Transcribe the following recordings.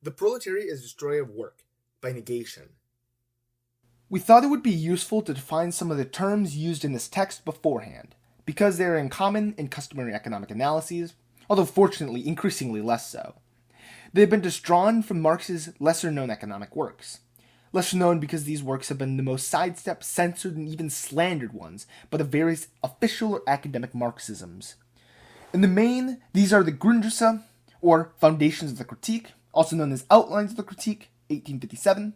The proletariat is destroyer of work, by negation. We thought it would be useful to define some of the terms used in this text beforehand, because they are in common in customary economic analyses, although fortunately increasingly less so. They have been drawn from Marx's lesser-known economic works. Lesser known because these works have been the most sidestepped, censored, and even slandered ones by the various official or academic Marxisms. In the main, these are the Grundrisse, or Foundations of the Critique, also known as Outlines of the Critique, 1857,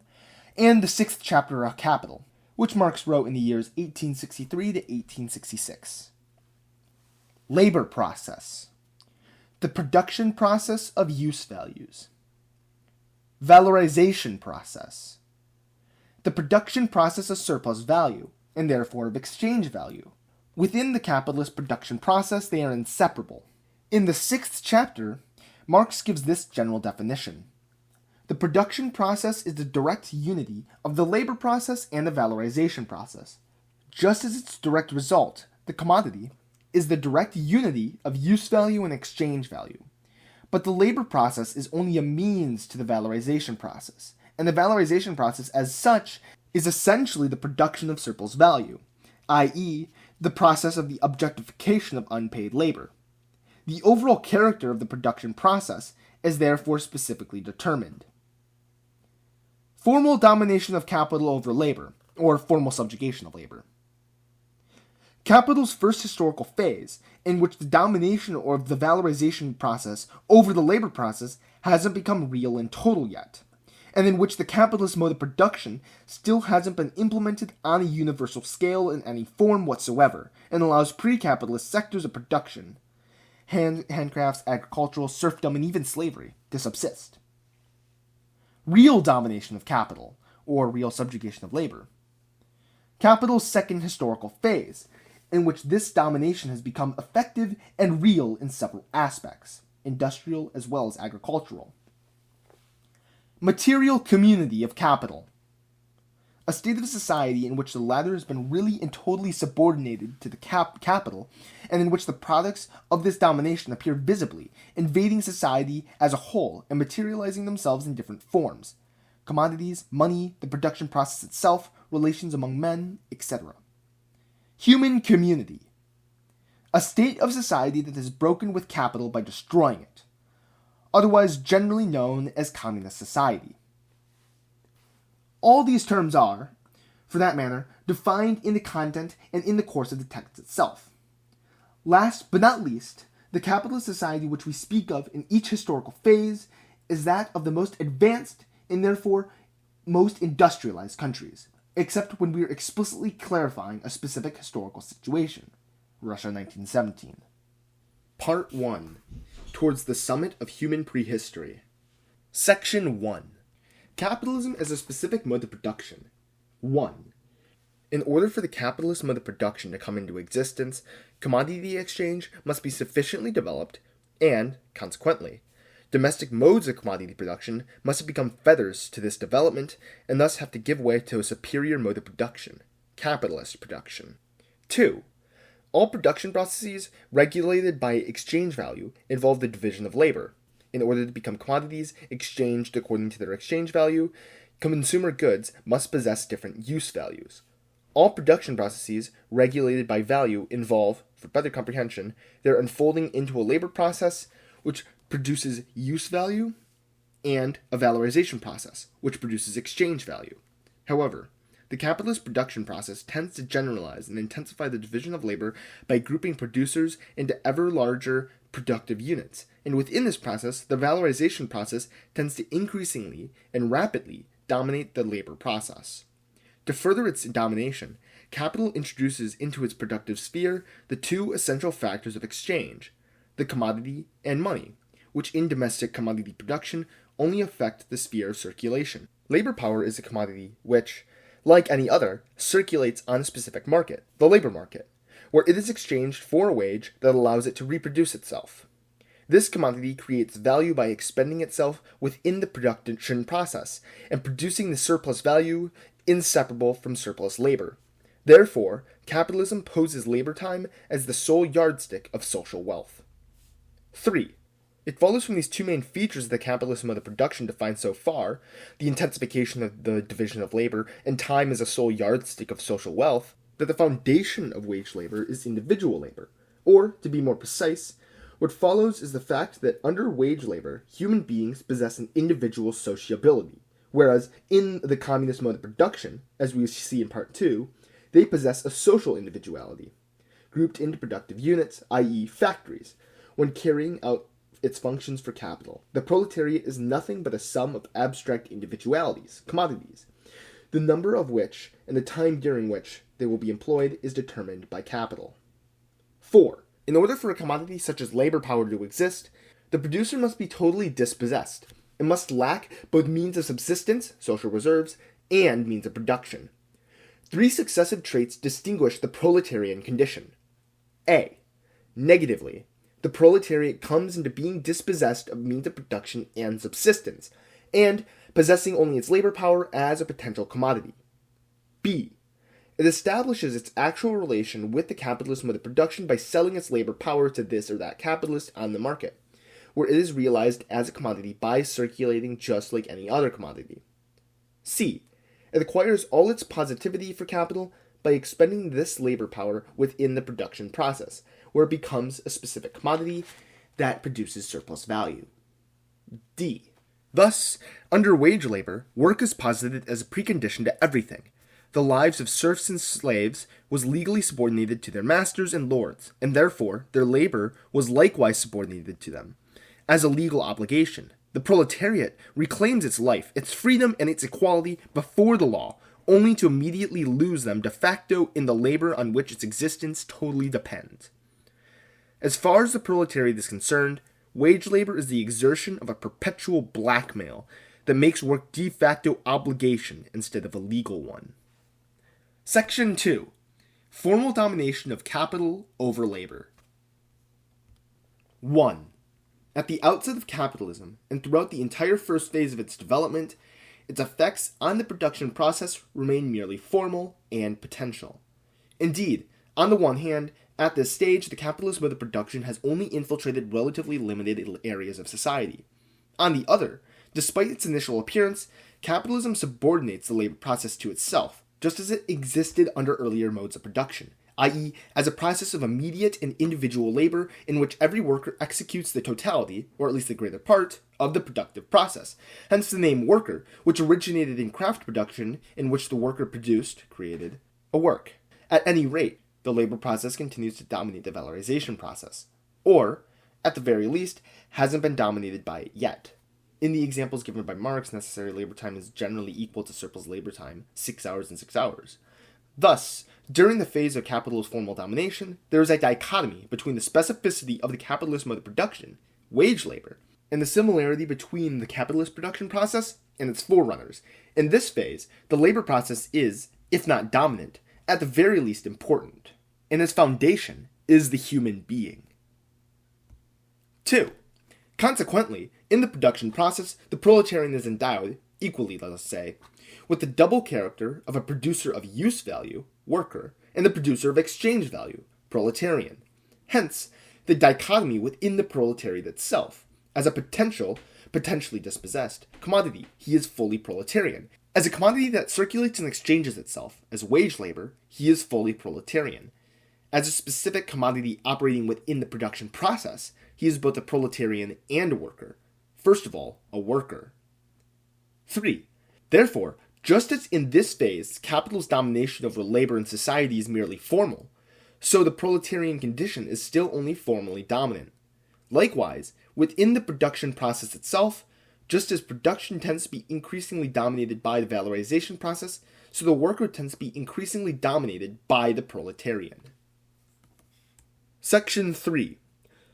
and the sixth chapter of Capital, which Marx wrote in the years 1863 to 1866. Labor process. The production process of use values. Valorization process. The production process of surplus value, and therefore of exchange value. Within the capitalist production process, they are inseparable. In the sixth chapter, Marx gives this general definition. The production process is the direct unity of the labor process and the valorization process, just as its direct result, the commodity, is the direct unity of use value and exchange value. But the labor process is only a means to the valorization process, and the valorization process as such is essentially the production of surplus value, i.e., the process of the objectification of unpaid labor. The overall character of the production process is therefore specifically determined. Formal domination of capital over labor, or formal subjugation of labor. Capital's first historical phase, in which the domination or the valorization process over the labor process hasn't become real and total yet, and in which the capitalist mode of production still hasn't been implemented on a universal scale in any form whatsoever, and allows pre-capitalist sectors of production, handcrafts, agricultural, serfdom, and even slavery, to subsist. Real domination of capital, or real subjugation of labor. Capital's second historical phase, in which this domination has become effective and real in several aspects, industrial as well as agricultural. Material community of capital. A state of society in which the latter has been really and totally subordinated to the capital, and in which the products of this domination appear visibly, invading society as a whole and materializing themselves in different forms. Commodities, money, the production process itself, relations among men, etc. Human community. A state of society that is broken with capital by destroying it, otherwise generally known as communist society. All these terms are, for that matter, defined in the content and in the course of the text itself. Last but not least, the capitalist society which we speak of in each historical phase is that of the most advanced and therefore most industrialized countries, except when we are explicitly clarifying a specific historical situation. Russia 1917. Part 1. Towards the Summit of Human Prehistory. Section 1. Capitalism as a specific mode of production. 1. In order for the capitalist mode of production to come into existence, commodity exchange must be sufficiently developed, and, consequently, domestic modes of commodity production must have become fetters to this development, and thus have to give way to a superior mode of production, capitalist production. 2. All production processes regulated by exchange value involve the division of labor. In order to become commodities exchanged according to their exchange value, consumer goods must possess different use values. All production processes regulated by value involve, for better comprehension, their unfolding into a labor process which produces use value and a valorization process which produces exchange value. However, the capitalist production process tends to generalize and intensify the division of labor by grouping producers into ever larger productive units, and within this process, the valorization process tends to increasingly and rapidly dominate the labor process. To further its domination, capital introduces into its productive sphere the two essential factors of exchange, the commodity and money, which in domestic commodity production only affect the sphere of circulation. Labor power is a commodity which, like any other, circulates on a specific market, the labor market, where it is exchanged for a wage that allows it to reproduce itself. This commodity creates value by expending itself within the production process and producing the surplus value inseparable from surplus labor. Therefore, capitalism poses labor time as the sole yardstick of social wealth. 3. It follows from these two main features of the capitalist mode of production defined so far, the intensification of the division of labor and time as a sole yardstick of social wealth, that the foundation of wage labor is individual labor. Or, to be more precise, what follows is the fact that under wage labor, human beings possess an individual sociability, whereas in the communist mode of production, as we see in Part 2, they possess a social individuality, grouped into productive units, i.e. factories, when carrying out its functions for capital. The proletariat is nothing but a sum of abstract individualities, commodities, the number of which and the time during which they will be employed is determined by capital. 4. In order for a commodity such as labor power to exist, the producer must be totally dispossessed. It must lack both means of subsistence, social reserves, and means of production. 3 successive traits distinguish the proletarian condition. A. Negatively, the proletariat comes into being dispossessed of means of production and subsistence, and possessing only its labor power as a potential commodity. B. It establishes its actual relation with the capitalist mode of production by selling its labor power to this or that capitalist on the market, where it is realized as a commodity by circulating just like any other commodity. C. It acquires all its positivity for capital by expending this labor power within the production process, where it becomes a specific commodity that produces surplus value. D. Thus, under wage labor, work is posited as a precondition to everything. The lives of serfs and slaves was legally subordinated to their masters and lords, and therefore their labor was likewise subordinated to them. As a legal obligation, the proletariat reclaims its life, its freedom, and its equality before the law, only to immediately lose them de facto in the labor on which its existence totally depends. As far as the proletariat is concerned, wage labor is the exertion of a perpetual blackmail that makes work de facto obligation instead of a legal one. Section 2. Formal domination of capital over labor. 1. At the outset of capitalism, and throughout the entire first phase of its development, its effects on the production process remain merely formal and potential. Indeed, on the one hand, at this stage, the capitalist mode of production has only infiltrated relatively limited areas of society. On the other, despite its initial appearance, capitalism subordinates the labor process to itself, just as it existed under earlier modes of production, i.e., as a process of immediate and individual labor in which every worker executes the totality, or at least the greater part, of the productive process. Hence the name worker, which originated in craft production, in which the worker created, a work. At any rate, the labor process continues to dominate the valorization process, or, at the very least, hasn't been dominated by it yet. In the examples given by Marx, necessary labor time is generally equal to surplus labor time, 6 hours and 6 hours. Thus, during the phase of capitalist formal domination, there is a dichotomy between the specificity of the capitalist mode of production, wage labor, and the similarity between the capitalist production process and its forerunners. In this phase, the labor process is, if not dominant, at the very least important, and its foundation is the human being. 2. Consequently, in the production process, the proletarian is endowed, equally let us say, with the double character of a producer of use value, worker, and the producer of exchange value, proletarian. Hence, the dichotomy within the proletariat itself. As a potentially dispossessed, commodity, he is fully proletarian. As a commodity that circulates and exchanges itself, as wage labor, he is fully proletarian. As a specific commodity operating within the production process, he is both a proletarian and a worker. First of all, a worker. 3. Therefore, just as in this phase, capital's domination over labor and society is merely formal, so the proletarian condition is still only formally dominant. Likewise, within the production process itself, just as production tends to be increasingly dominated by the valorization process, so the worker tends to be increasingly dominated by the proletarian. Section 3.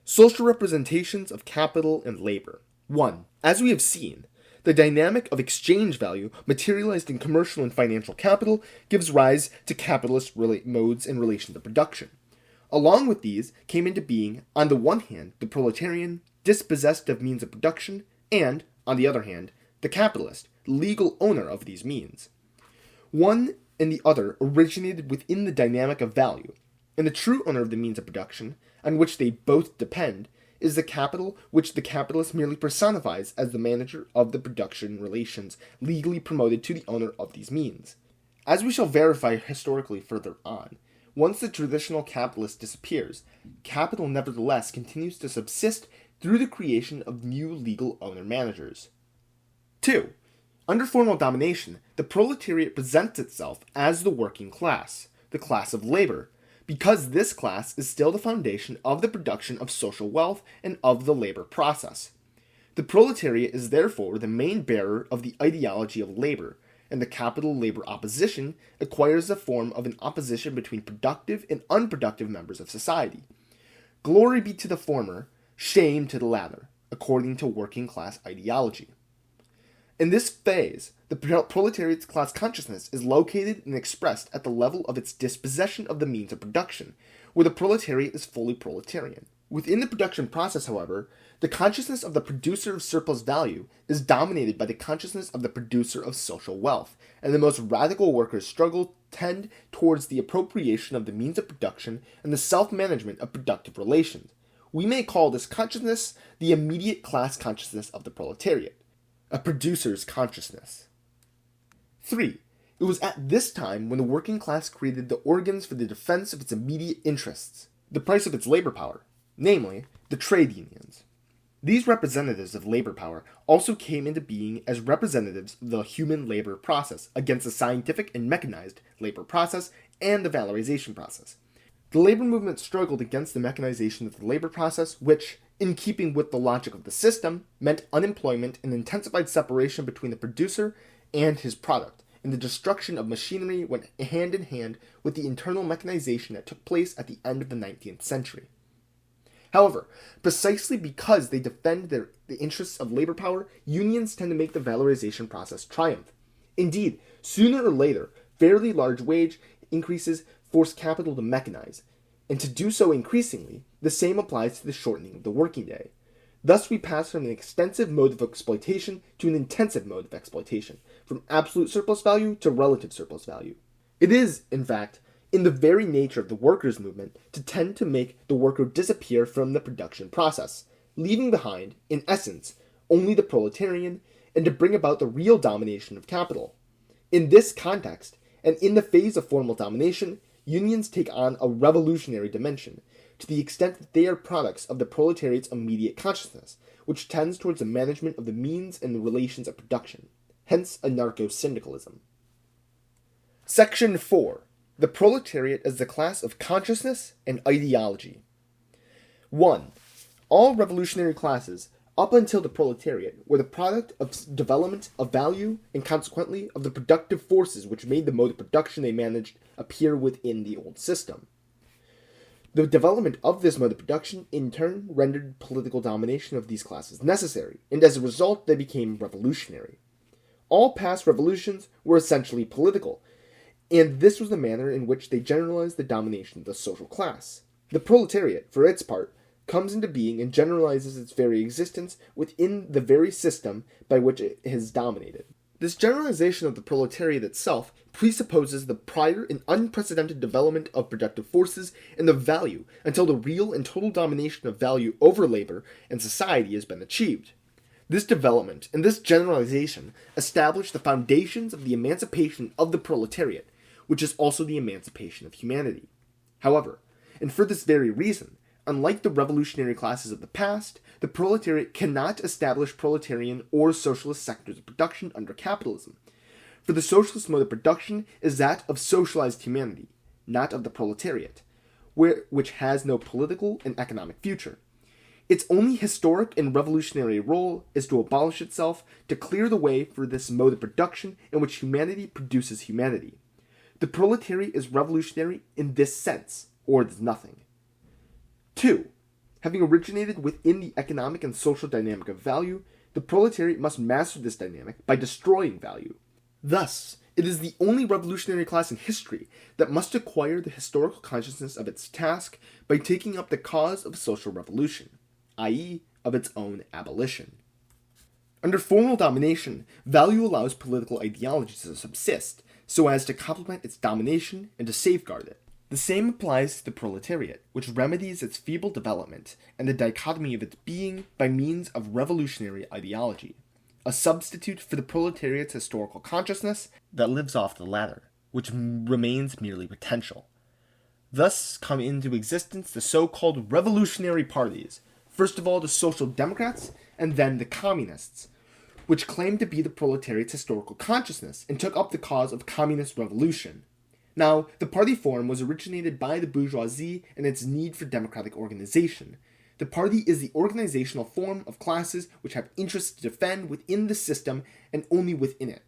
Social representations of capital and labor. 1. As we have seen, the dynamic of exchange value materialized in commercial and financial capital gives rise to capitalist modes in relation to production. Along with these came into being, on the one hand, the proletarian, dispossessed of means of production, and, on the other hand, the capitalist, legal owner of these means. One and the other originated within the dynamic of value, and the true owner of the means of production, on which they both depend, is the capital which the capitalist merely personifies as the manager of the production relations legally promoted to the owner of these means. As we shall verify historically further on, once the traditional capitalist disappears, capital nevertheless continues to subsist through the creation of new legal owner-managers. 2. Under formal domination, the proletariat presents itself as the working class, the class of labor, because this class is still the foundation of the production of social wealth and of the labor process. The proletariat is therefore the main bearer of the ideology of labor, and the capital-labor opposition acquires the form of an opposition between productive and unproductive members of society. Glory be to the former, shame to the latter, according to working-class ideology. In this phase, the proletariat's class consciousness is located and expressed at the level of its dispossession of the means of production, where the proletariat is fully proletarian. Within the production process, however, the consciousness of the producer of surplus value is dominated by the consciousness of the producer of social wealth, and the most radical workers' struggle tend towards the appropriation of the means of production and the self-management of productive relations. We may call this consciousness the immediate class consciousness of the proletariat, a producer's consciousness. 3. It was at this time when the working class created the organs for the defense of its immediate interests, the price of its labor power, namely, the trade unions. These representatives of labor power also came into being as representatives of the human labor process against the scientific and mechanized labor process and the valorization process. The labor movement struggled against the mechanization of the labor process, which, in keeping with the logic of the system, meant unemployment and intensified separation between the producer and his product, and the destruction of machinery went hand in hand with the internal mechanization that took place at the end of the 19th century. However, precisely because they defend the interests of labor power, unions tend to make the valorization process triumph. Indeed, sooner or later, fairly large wage increases force capital to mechanize, and to do so increasingly, the same applies to the shortening of the working day. Thus we pass from an extensive mode of exploitation to an intensive mode of exploitation, from absolute surplus value to relative surplus value. It is, in fact, in the very nature of the workers' movement to tend to make the worker disappear from the production process, leaving behind, in essence, only the proletarian, and to bring about the real domination of capital. In this context, and in the phase of formal domination, unions take on a revolutionary dimension, to the extent that they are products of the proletariat's immediate consciousness, which tends towards the management of the means and the relations of production, hence anarcho-syndicalism. Section 4. The proletariat as the class of consciousness and ideology. 1. All revolutionary classes, up until the proletariat, were the product of development of value and consequently of the productive forces which made the mode of production they managed appear within the old system. The development of this mode of production, in turn, rendered political domination of these classes necessary, and as a result they became revolutionary. All past revolutions were essentially political, and this was the manner in which they generalized the domination of the social class. The proletariat, for its part, comes into being and generalizes its very existence within the very system by which it is dominated. This generalization of the proletariat itself presupposes the prior and unprecedented development of productive forces and of value until the real and total domination of value over labor and society has been achieved. This development and this generalization establish the foundations of the emancipation of the proletariat, which is also the emancipation of humanity. However, and for this very reason, unlike the revolutionary classes of the past, the proletariat cannot establish proletarian or socialist sectors of production under capitalism. For the socialist mode of production is that of socialized humanity, not of the proletariat, which has no political and economic future. Its only historic and revolutionary role is to abolish itself, to clear the way for this mode of production in which humanity produces humanity. The proletariat is revolutionary in this sense, or it is nothing. 2. Having originated within the economic and social dynamic of value, the proletariat must master this dynamic by destroying value. Thus, it is the only revolutionary class in history that must acquire the historical consciousness of its task by taking up the cause of social revolution, i.e., of its own abolition. Under formal domination, value allows political ideology to subsist, so as to complement its domination and to safeguard it. The same applies to the proletariat, which remedies its feeble development and the dichotomy of its being by means of revolutionary ideology, a substitute for the proletariat's historical consciousness that lives off the latter, which remains merely potential. Thus come into existence the so-called revolutionary parties, first of all the Social Democrats and then the Communists, which claimed to be the proletariat's historical consciousness and took up the cause of communist revolution. Now, the party form was originated by the bourgeoisie and its need for democratic organization. The party is the organizational form of classes which have interests to defend within the system and only within it.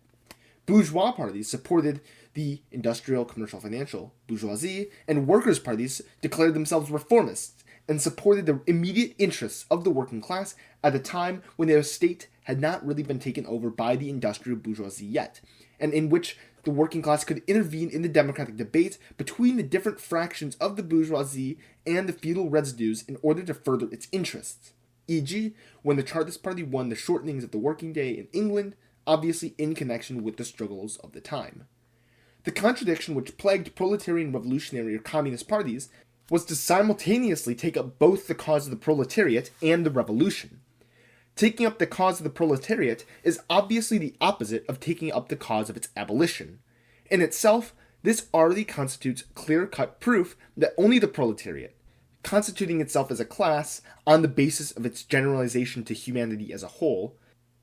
Bourgeois parties supported the industrial, commercial, financial bourgeoisie, and workers' parties declared themselves reformists and supported the immediate interests of the working class at a time when their state had not really been taken over by the industrial bourgeoisie yet, and in which the working class could intervene in the democratic debate between the different fractions of the bourgeoisie and the feudal residues in order to further its interests. E.g., when the Chartist Party won the shortenings of the working day in England, obviously in connection with the struggles of the time. The contradiction which plagued proletarian revolutionary or communist parties was to simultaneously take up both the cause of the proletariat and the revolution. Taking up the cause of the proletariat is obviously the opposite of taking up the cause of its abolition. In itself, this already constitutes clear-cut proof that only the proletariat, constituting itself as a class on the basis of its generalization to humanity as a whole,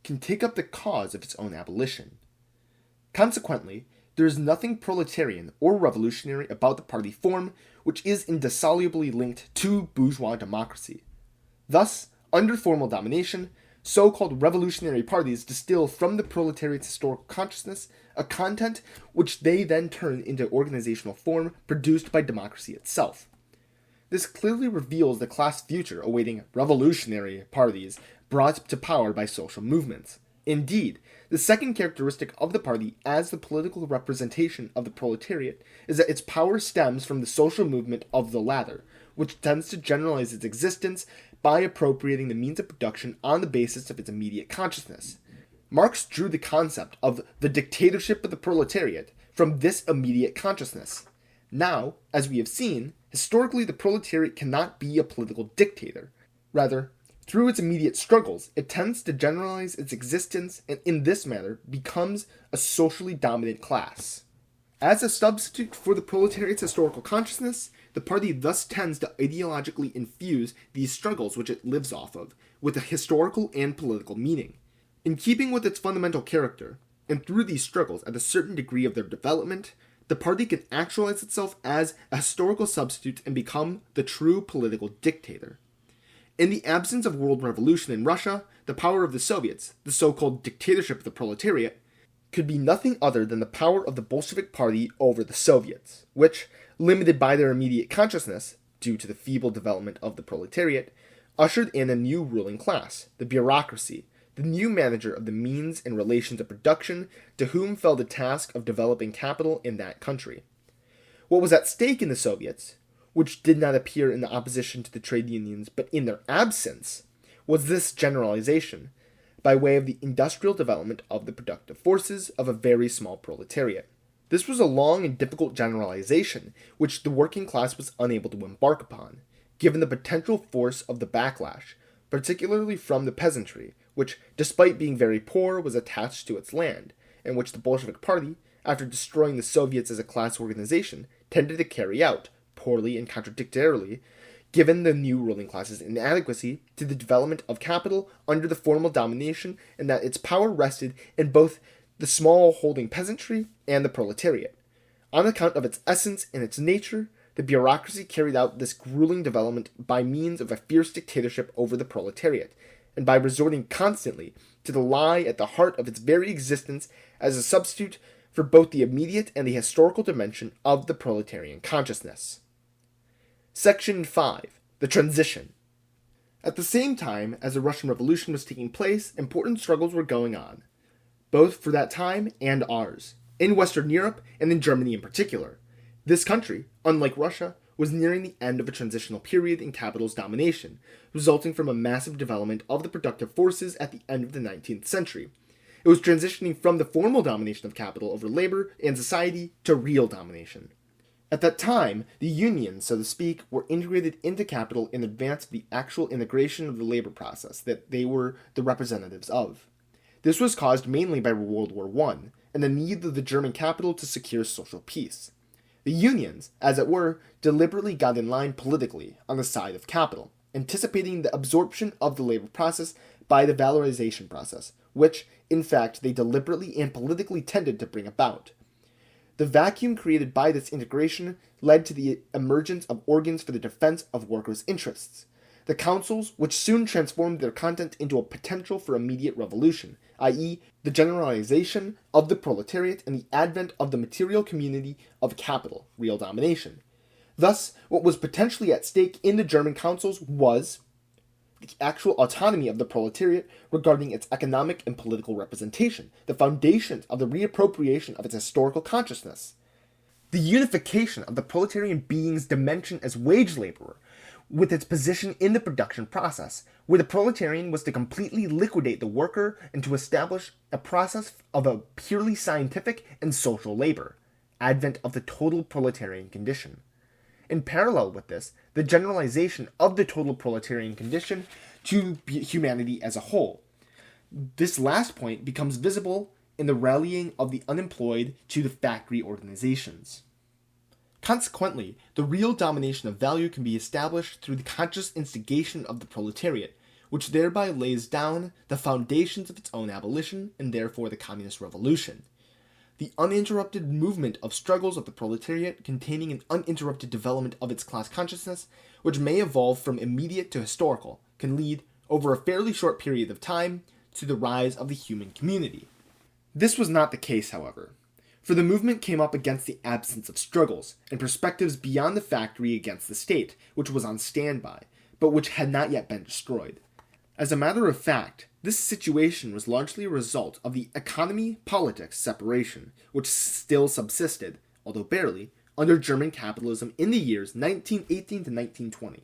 can take up the cause of its own abolition. Consequently, there is nothing proletarian or revolutionary about the party form which is indissolubly linked to bourgeois democracy. Thus, under formal domination, so-called revolutionary parties distill from the proletariat's historical consciousness a content which they then turn into organizational form produced by democracy itself. This clearly reveals the class future awaiting revolutionary parties brought to power by social movements. Indeed, the second characteristic of the party as the political representation of the proletariat is that its power stems from the social movement of the latter, which tends to generalize its existence by appropriating the means of production on the basis of its immediate consciousness. Marx drew the concept of the dictatorship of the proletariat from this immediate consciousness. Now, as we have seen, historically the proletariat cannot be a political dictator. Rather, through its immediate struggles, it tends to generalize its existence and in this manner becomes a socially dominant class. As a substitute for the proletariat's historical consciousness, the party thus tends to ideologically infuse these struggles which it lives off of, with a historical and political meaning. In keeping with its fundamental character, and through these struggles at a certain degree of their development, the party can actualize itself as a historical substitute and become the true political dictator. In the absence of world revolution in Russia, the power of the Soviets, the so-called dictatorship of the proletariat, could be nothing other than the power of the Bolshevik Party over the Soviets, which, limited by their immediate consciousness, due to the feeble development of the proletariat, ushered in a new ruling class, the bureaucracy, the new manager of the means and relations of production, to whom fell the task of developing capital in that country. What was at stake in the Soviets, which did not appear in the opposition to the trade unions but in their absence, was this generalization, by way of the industrial development of the productive forces of a very small proletariat. This was a long and difficult generalization, which the working class was unable to embark upon, given the potential force of the backlash, particularly from the peasantry, which, despite being very poor, was attached to its land, and which the Bolshevik Party, after destroying the Soviets as a class organization, tended to carry out, poorly and contradictorily, given the new ruling class's inadequacy to the development of capital under the formal domination, and that its power rested in both the small-holding peasantry and the proletariat. On account of its essence and its nature, the bureaucracy carried out this grueling development by means of a fierce dictatorship over the proletariat, and by resorting constantly to the lie at the heart of its very existence as a substitute for both the immediate and the historical dimension of the proletarian consciousness. Section 5. The Transition. At the same time as the Russian Revolution was taking place, important struggles were going on, both for that time and ours, in Western Europe and in Germany in particular. This country, unlike Russia, was nearing the end of a transitional period in capital's domination, resulting from a massive development of the productive forces at the end of the 19th century. It was transitioning from the formal domination of capital over labor and society to real domination. At that time, the unions, so to speak, were integrated into capital in advance of the actual integration of the labor process that they were the representatives of. This was caused mainly by World War I and the need of the German capital to secure social peace. The unions, as it were, deliberately got in line politically on the side of capital, anticipating the absorption of the labor process by the valorization process, which, in fact, they deliberately and politically tended to bring about. The vacuum created by this integration led to the emergence of organs for the defense of workers' interests. The councils, which soon transformed their content into a potential for immediate revolution, i.e., the generalization of the proletariat and the advent of the material community of capital, real domination. Thus, what was potentially at stake in the German councils was the actual autonomy of the proletariat regarding its economic and political representation, the foundations of the reappropriation of its historical consciousness, the unification of the proletarian being's dimension as wage laborer, with its position in the production process, where the proletarian was to completely liquidate the worker and to establish a process of a purely scientific and social labor, advent of the total proletarian condition. In parallel with this, the generalization of the total proletarian condition to humanity as a whole. This last point becomes visible in the rallying of the unemployed to the factory organizations. Consequently, the real domination of value can be established through the conscious instigation of the proletariat, which thereby lays down the foundations of its own abolition and therefore the communist revolution. The uninterrupted movement of struggles of the proletariat containing an uninterrupted development of its class consciousness, which may evolve from immediate to historical, can lead, over a fairly short period of time, to the rise of the human community. This was not the case, however, for the movement came up against the absence of struggles and perspectives beyond the factory against the state, which was on standby, but which had not yet been destroyed. As a matter of fact, this situation was largely a result of the economy-politics separation, which still subsisted, although barely, under German capitalism in the years 1918 to 1920.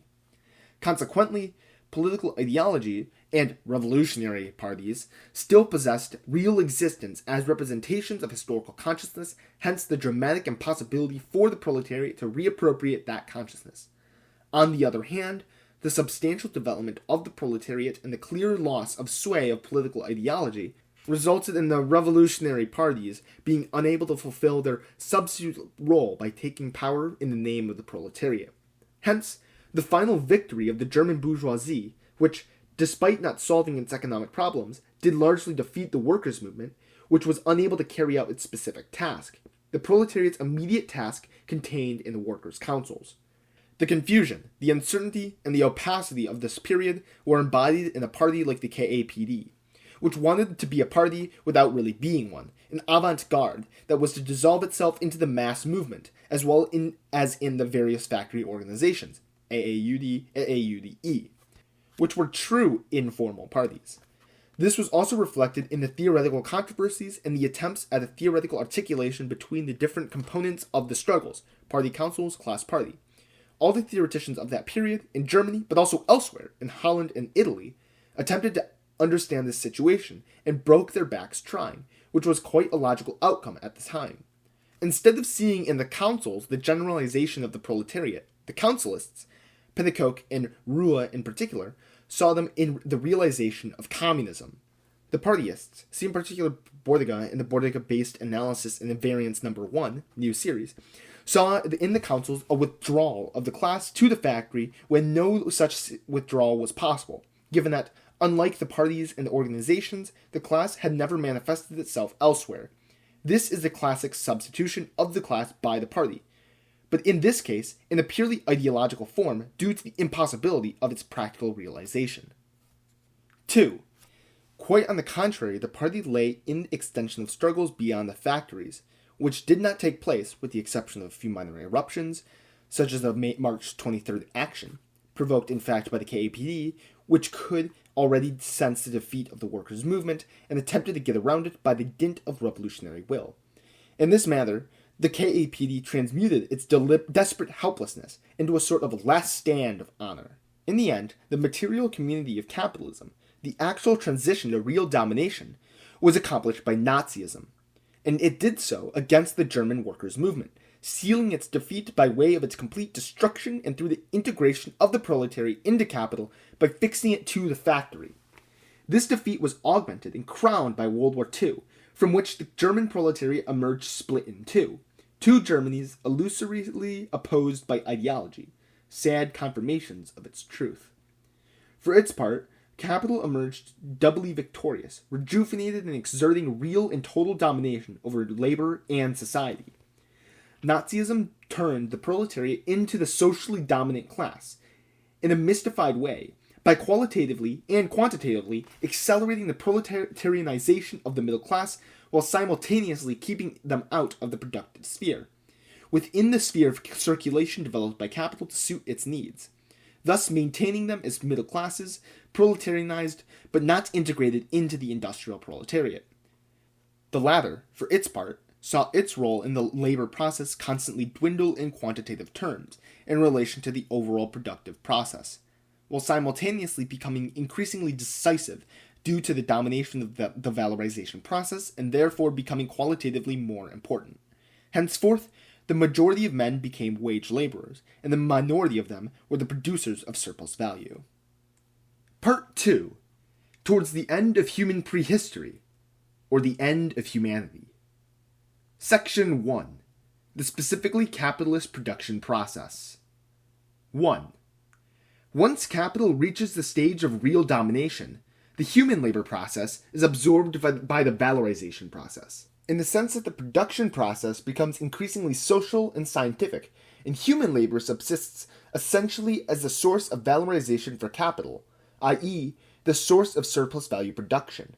Consequently, political ideology and revolutionary parties still possessed real existence as representations of historical consciousness, hence the dramatic impossibility for the proletariat to reappropriate that consciousness. On the other hand, the substantial development of the proletariat and the clear loss of sway of political ideology resulted in the revolutionary parties being unable to fulfill their substitute role by taking power in the name of the proletariat. Hence, the final victory of the German bourgeoisie, which, despite not solving its economic problems, did largely defeat the workers' movement, which was unable to carry out its specific task, the proletariat's immediate task contained in the workers' councils. The confusion, the uncertainty, and the opacity of this period were embodied in a party like the KAPD, which wanted to be a party without really being one, an avant-garde that was to dissolve itself into the mass movement, as well as in the various factory organizations, AAUD and AUDE, which were true informal parties. This was also reflected in the theoretical controversies and the attempts at a theoretical articulation between the different components of the struggles, party councils, class party. All the theoreticians of that period, in Germany, but also elsewhere, in Holland and Italy, attempted to understand this situation and broke their backs trying, which was quite a logical outcome at the time. Instead of seeing in the councils the generalization of the proletariat, the councilists, Pennecoke and Ruhe in particular, saw them in the realization of communism. The partyists, see in particular Bordega in the Bordega-based analysis in the Variance No. 1, new series, saw in the councils a withdrawal of the class to the factory when no such withdrawal was possible, given that, unlike the parties and the organizations, the class had never manifested itself elsewhere. This is the classic substitution of the class by the party, but in this case, in a purely ideological form due to the impossibility of its practical realization. 2. Quite on the contrary, the party lay in the extension of struggles beyond the factories, which did not take place with the exception of a few minor eruptions, such as the March 23rd action, provoked in fact by the KAPD, which could already sense the defeat of the workers' movement and attempted to get around it by the dint of revolutionary will. In this manner, the KAPD transmuted its desperate helplessness into a sort of last stand of honor. In the end, the material community of capitalism, the actual transition to real domination, was accomplished by Nazism, and it did so against the German workers' movement, sealing its defeat by way of its complete destruction and through the integration of the proletariat into capital by fixing it to the factory. This defeat was augmented and crowned by World War II, from which the German proletariat emerged split in two Germanys illusorily opposed by ideology, sad confirmations of its truth. For its part, capital emerged doubly victorious, rejuvenated and exerting real and total domination over labor and society. Nazism turned the proletariat into the socially dominant class, in a mystified way, by qualitatively and quantitatively accelerating the proletarianization of the middle class while simultaneously keeping them out of the productive sphere, within the sphere of circulation developed by capital to suit its needs, thus maintaining them as middle classes, proletarianized, but not integrated into the industrial proletariat. The latter, for its part, saw its role in the labor process constantly dwindle in quantitative terms in relation to the overall productive process, while simultaneously becoming increasingly decisive due to the domination of the valorization process and therefore becoming qualitatively more important. Henceforth, the majority of men became wage laborers, and the minority of them were the producers of surplus value. Part 2. Towards the end of human prehistory, or the end of humanity. Section 1. The specifically capitalist production process. 1. Once capital reaches the stage of real domination, the human labor process is absorbed by the valorization process, in the sense that the production process becomes increasingly social and scientific, and human labor subsists essentially as the source of valorization for capital, i.e., the source of surplus value production.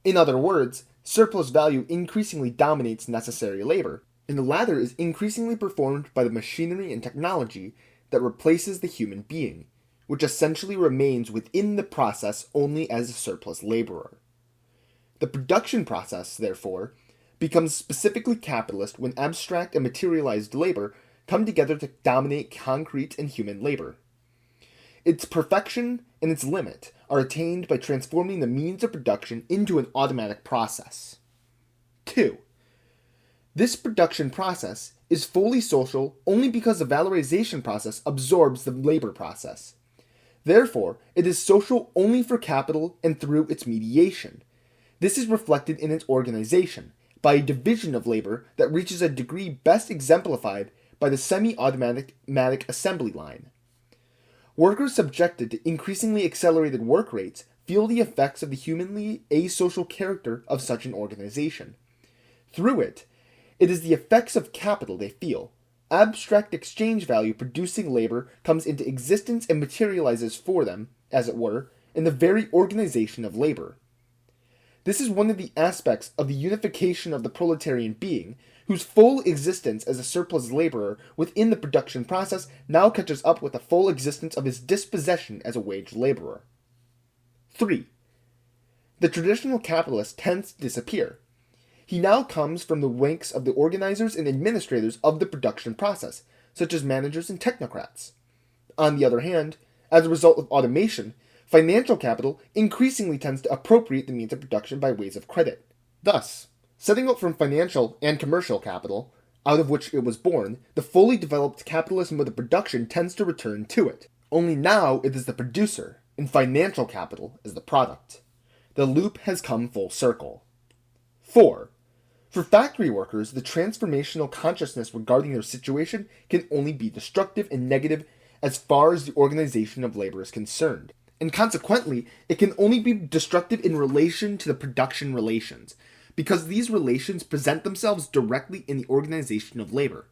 In other words, surplus value increasingly dominates necessary labor, and the latter is increasingly performed by the machinery and technology that replaces the human being, which essentially remains within the process only as a surplus laborer. The production process, therefore, becomes specifically capitalist when abstract and materialized labor come together to dominate concrete and human labor. Its perfection and its limit are attained by transforming the means of production into an automatic process. 2. This production process is fully social only because the valorization process absorbs the labor process. Therefore, it is social only for capital and through its mediation. This is reflected in its organization, by a division of labor that reaches a degree best exemplified by the semi-automatic assembly line. Workers subjected to increasingly accelerated work rates feel the effects of the humanly asocial character of such an organization. Through it, it is the effects of capital they feel. Abstract exchange value producing labor comes into existence and materializes for them, as it were, in the very organization of labor. This is one of the aspects of the unification of the proletarian being, whose full existence as a surplus laborer within the production process now catches up with the full existence of his dispossession as a wage laborer. 3. The traditional capitalist tends to disappear. He now comes from the ranks of the organizers and administrators of the production process, such as managers and technocrats. On the other hand, as a result of automation, financial capital increasingly tends to appropriate the means of production by ways of credit. Thus, setting out from financial and commercial capital, out of which it was born, the fully developed capitalism of the production tends to return to it. Only now it is the producer, and financial capital is the product. The loop has come full circle. 4. For factory workers, the transformational consciousness regarding their situation can only be destructive and negative as far as the organization of labor is concerned. And consequently, it can only be destructive in relation to the production relations, because these relations present themselves directly in the organization of labor.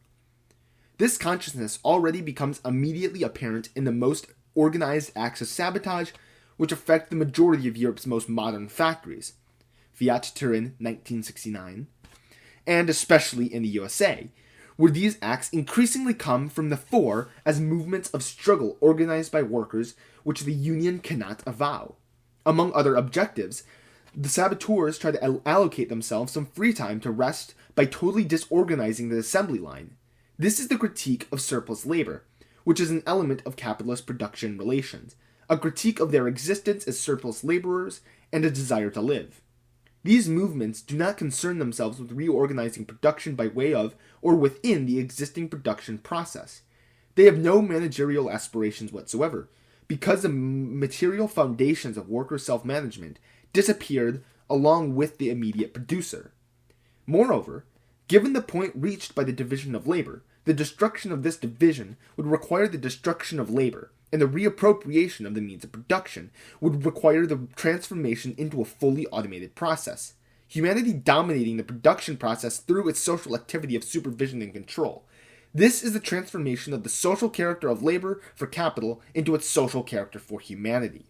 This consciousness already becomes immediately apparent in the most organized acts of sabotage which affect the majority of Europe's most modern factories, Fiat Turin 1969, and especially in the USA, where these acts increasingly come from the fore as movements of struggle organized by workers which the union cannot avow. Among other objectives, the saboteurs try to allocate themselves some free time to rest by totally disorganizing the assembly line. This is the critique of surplus labor, which is an element of capitalist production relations, a critique of their existence as surplus laborers, and a desire to live. These movements do not concern themselves with reorganizing production by way of or within the existing production process. They have no managerial aspirations whatsoever, because the material foundations of worker self-management disappeared along with the immediate producer. Moreover, given the point reached by the division of labor, the destruction of this division would require the destruction of labor, and the reappropriation of the means of production would require the transformation into a fully automated process. Humanity dominating the production process through its social activity of supervision and control. This is the transformation of the social character of labor for capital into its social character for humanity.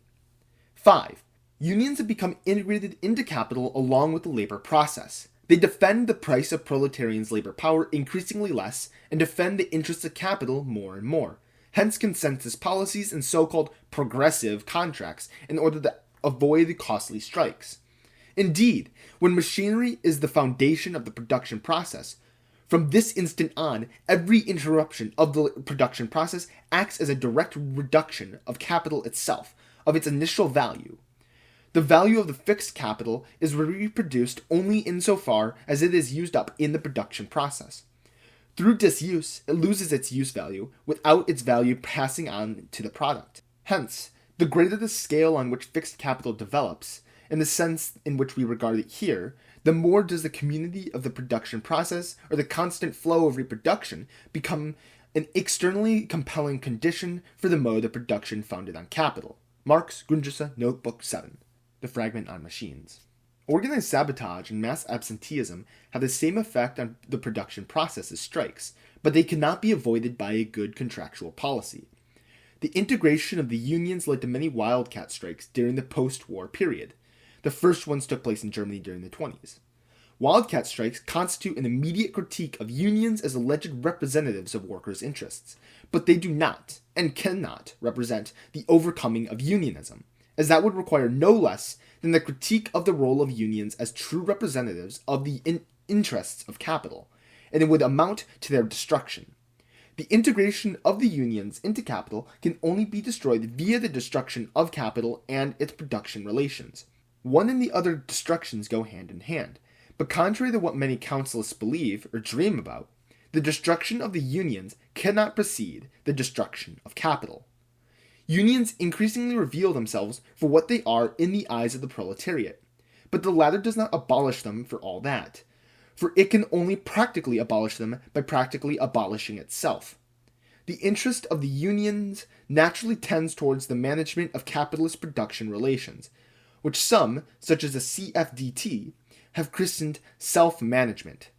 5. Unions have become integrated into capital along with the labor process. They defend the price of proletarians' labor power increasingly less and defend the interests of capital more and more. Hence consensus policies and so-called progressive contracts in order to avoid costly strikes. Indeed, when machinery is the foundation of the production process, from this instant on, every interruption of the production process acts as a direct reduction of capital itself, of its initial value. The value of the fixed capital is reproduced only insofar as it is used up in the production process. Through disuse, it loses its use value without its value passing on to the product. Hence, the greater the scale on which fixed capital develops, in the sense in which we regard it here, the more does the community of the production process, or the constant flow of reproduction, become an externally compelling condition for the mode of production founded on capital. Marx, Grundrisse, Notebook 7. The fragment on machines. Organized sabotage and mass absenteeism have the same effect on the production process as strikes, but they cannot be avoided by a good contractual policy. The integration of the unions led to many wildcat strikes during the post-war period. The first ones took place in Germany during the 1920s. Wildcat strikes constitute an immediate critique of unions as alleged representatives of workers' interests, but they do not, and cannot, represent the overcoming of unionism, as that would require no less than the critique of the role of unions as true representatives of the interests of capital, and it would amount to their destruction. The integration of the unions into capital can only be destroyed via the destruction of capital and its production relations. One and the other destructions go hand in hand, but contrary to what many counselists believe or dream about, the destruction of the unions cannot precede the destruction of capital. Unions increasingly reveal themselves for what they are in the eyes of the proletariat, but the latter does not abolish them for all that, for it can only practically abolish them by practically abolishing itself. The interest of the unions naturally tends towards the management of capitalist production relations, which some, such as the CFDT, have christened self-management.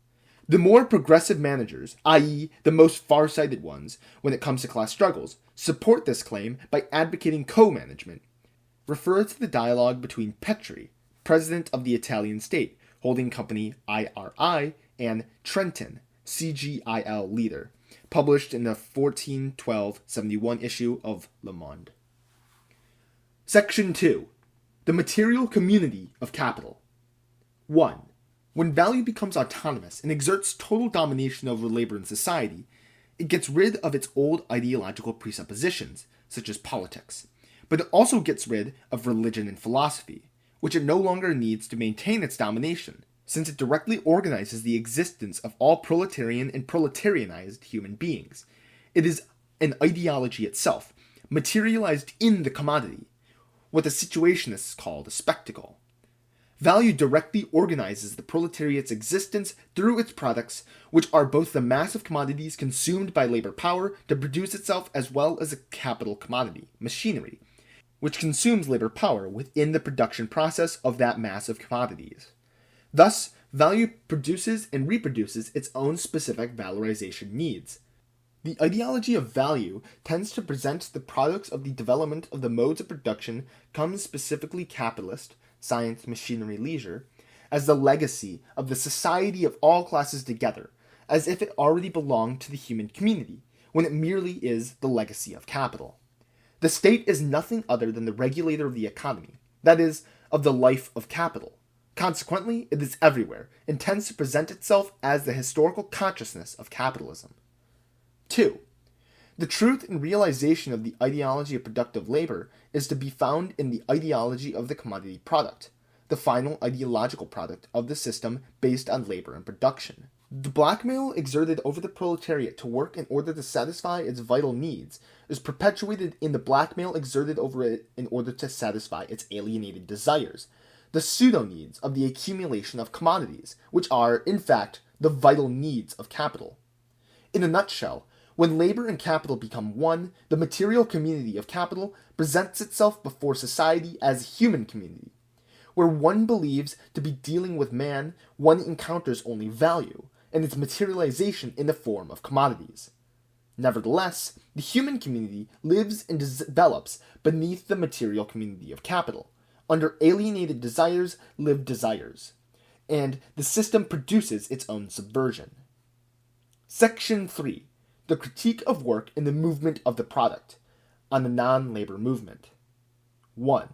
The more progressive managers, i.e. the most far-sighted ones when it comes to class struggles, support this claim by advocating co-management. Refer to the dialogue between Petri, president of the Italian state, holding company IRI, and Trentin, CGIL leader, published in the 14/12/71 issue of Le Monde. Section 2. The material community of capital. 1. When value becomes autonomous and exerts total domination over labor in society, it gets rid of its old ideological presuppositions, such as politics, but it also gets rid of religion and philosophy, which it no longer needs to maintain its domination, since it directly organizes the existence of all proletarian and proletarianized human beings. It is an ideology itself, materialized in the commodity, what the situationists called a spectacle. Value directly organizes the proletariat's existence through its products, which are both the mass of commodities consumed by labor power to produce itself as well as a capital commodity, machinery, which consumes labor power within the production process of that mass of commodities. Thus, value produces and reproduces its own specific valorization needs. The ideology of value tends to present the products of the development of the modes of production comes specifically capitalist, science, machinery, leisure, as the legacy of the society of all classes together, as if it already belonged to the human community, when it merely is the legacy of capital. The state is nothing other than the regulator of the economy, that is, of the life of capital. Consequently, it is everywhere, and tends to present itself as the historical consciousness of capitalism. 2. The truth and realization of the ideology of productive labor is to be found in the ideology of the commodity product, the final ideological product of the system based on labor and production. The blackmail exerted over the proletariat to work in order to satisfy its vital needs is perpetuated in the blackmail exerted over it in order to satisfy its alienated desires, the pseudo-needs of the accumulation of commodities, which are, in fact, the vital needs of capital. In a nutshell, when labor and capital become one, the material community of capital presents itself before society as a human community. Where one believes to be dealing with man, one encounters only value, and its materialization in the form of commodities. Nevertheless, the human community lives and develops beneath the material community of capital. Under alienated desires live desires, and the system produces its own subversion. Section 3. The critique of work in the movement of the product, on the non-labor movement. 1.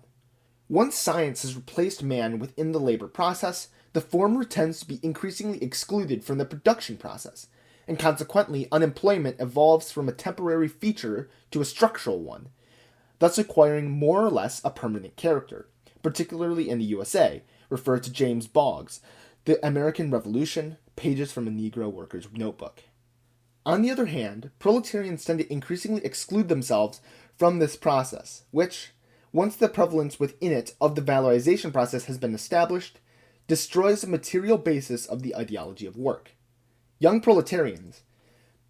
Once science has replaced man within the labor process, the former tends to be increasingly excluded from the production process, and consequently unemployment evolves from a temporary feature to a structural one, thus acquiring more or less a permanent character, particularly in the USA. Refer to James Boggs, The American Revolution, pages from a Negro Worker's Notebook. On the other hand, proletarians tend to increasingly exclude themselves from this process, which, once the prevalence within it of the valorization process has been established, destroys the material basis of the ideology of work. Young proletarians,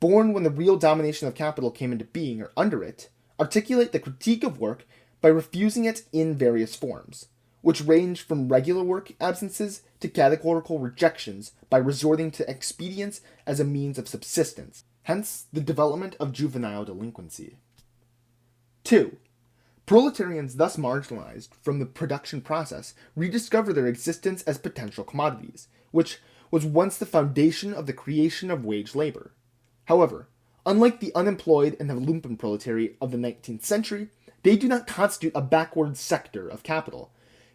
born when the real domination of capital came into being or under it, articulate the critique of work by refusing it in various forms, which range from regular work absences to categorical rejections by resorting to expedients as a means of subsistence, hence the development of juvenile delinquency. 2. Proletarians thus marginalized from the production process rediscover their existence as potential commodities, which was once the foundation of the creation of wage labor. However, unlike the unemployed and the lumpenproletariat of the 19th century, they do not constitute a backward sector of capital.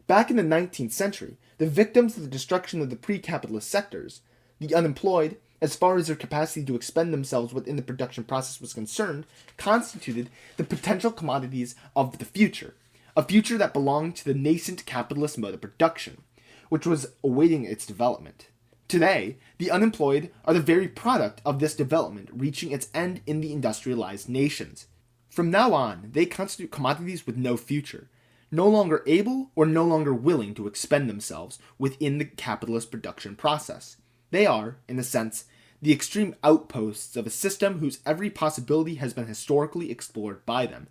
Back in the 19th century, the victims of the destruction of the pre-capitalist sectors, the unemployed, as far as their capacity to expend themselves within the production process was concerned, constituted the potential commodities of the future, a future that belonged to the nascent capitalist mode of production, which was awaiting its development. Today, the unemployed are the very product of this development reaching its end in the industrialized nations. From now on, they constitute commodities with no future, no longer able or no longer willing to expend themselves within the capitalist production process. They are, in a sense, the extreme outposts of a system whose every possibility has been historically explored by them,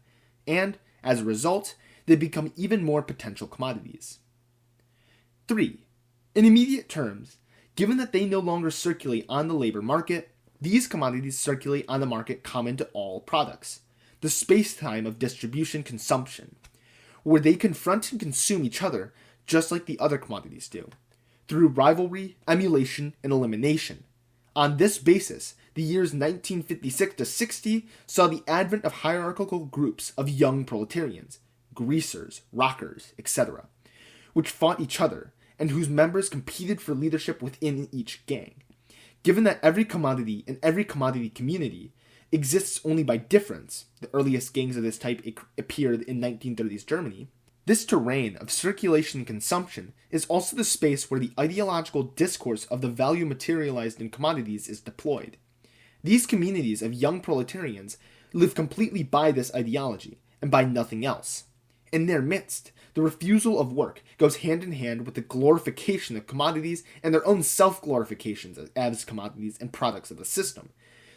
and, as a result, they become even more potential commodities. 3. In immediate terms, given that they no longer circulate on the labor market, these commodities circulate on the market common to all products, the space-time of distribution consumption, where they confront and consume each other just like the other commodities do, through rivalry, emulation, and elimination. On this basis, the years 1956 to 60 saw the advent of hierarchical groups of young proletarians, greasers, rockers, etc., which fought each other, and whose members competed for leadership within each gang. Given that every commodity and every commodity community exists only by difference, the earliest gangs of this type appeared in 1930s Germany, this terrain of circulation and consumption is also the space where the ideological discourse of the value materialized in commodities is deployed. These communities of young proletarians live completely by this ideology, and by nothing else. In their midst, the refusal of work goes hand in hand with the glorification of commodities and their own self-glorifications as commodities and products of the system.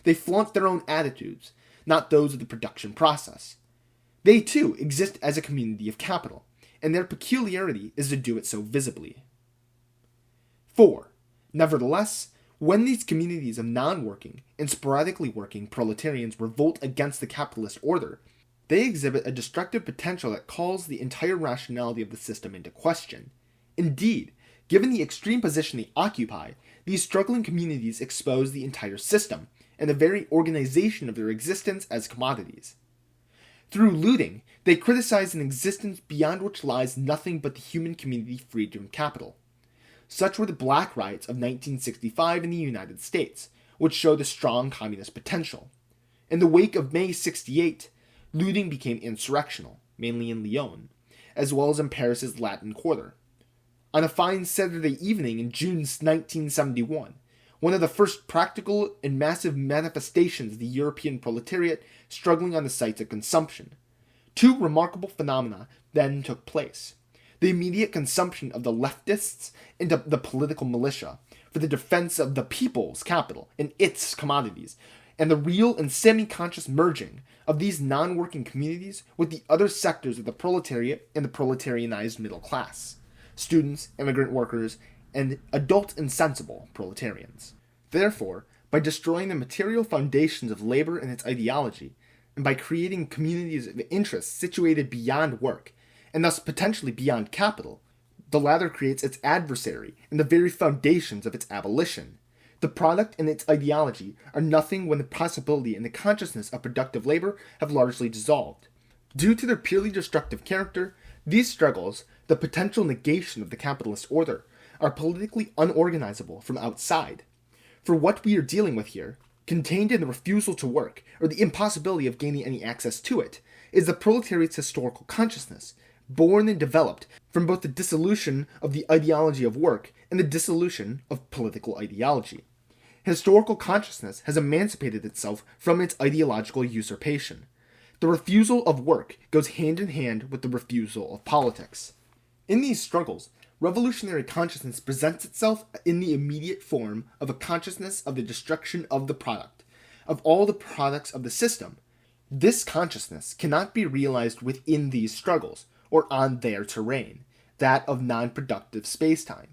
They flaunt their own attitudes, not those of the production process. They, too, exist as a community of capital, and their peculiarity is to do it so visibly. 4. Nevertheless, when these communities of non-working and sporadically working proletarians revolt against the capitalist order, they exhibit a destructive potential that calls the entire rationality of the system into question. Indeed, given the extreme position they occupy, these struggling communities expose the entire system, and the very organization of their existence as commodities. Through looting, they criticize an existence beyond which lies nothing but the human community freed from capital. Such were the Black Riots of 1965 in the United States, which showed a strong communist potential. In the wake of May 68, looting became insurrectional, mainly in Lyon, as well as in Paris's Latin Quarter. On a fine Saturday evening in June 1971, one of the first practical and massive manifestations of the European proletariat struggling on the sites of consumption. Two remarkable phenomena then took place. The immediate consumption of the leftists into the political militia for the defense of the people's capital and its commodities, and the real and semi-conscious merging of these non-working communities with the other sectors of the proletariat and the proletarianized middle class, students, immigrant workers, and adult and sensible proletarians. Therefore, by destroying the material foundations of labor and its ideology, and by creating communities of interest situated beyond work, and thus potentially beyond capital, the latter creates its adversary and the very foundations of its abolition. The product and its ideology are nothing when the possibility and the consciousness of productive labor have largely dissolved. Due to their purely destructive character, these struggles, the potential negation of the capitalist order, are politically unorganizable from outside. For what we are dealing with here, contained in the refusal to work, or the impossibility of gaining any access to it, is the proletariat's historical consciousness, born and developed from both the dissolution of the ideology of work and the dissolution of political ideology. Historical consciousness has emancipated itself from its ideological usurpation. The refusal of work goes hand in hand with the refusal of politics. In these struggles, revolutionary consciousness presents itself in the immediate form of a consciousness of the destruction of the product, of all the products of the system. This consciousness cannot be realized within these struggles, or on their terrain, that of non-productive spacetime.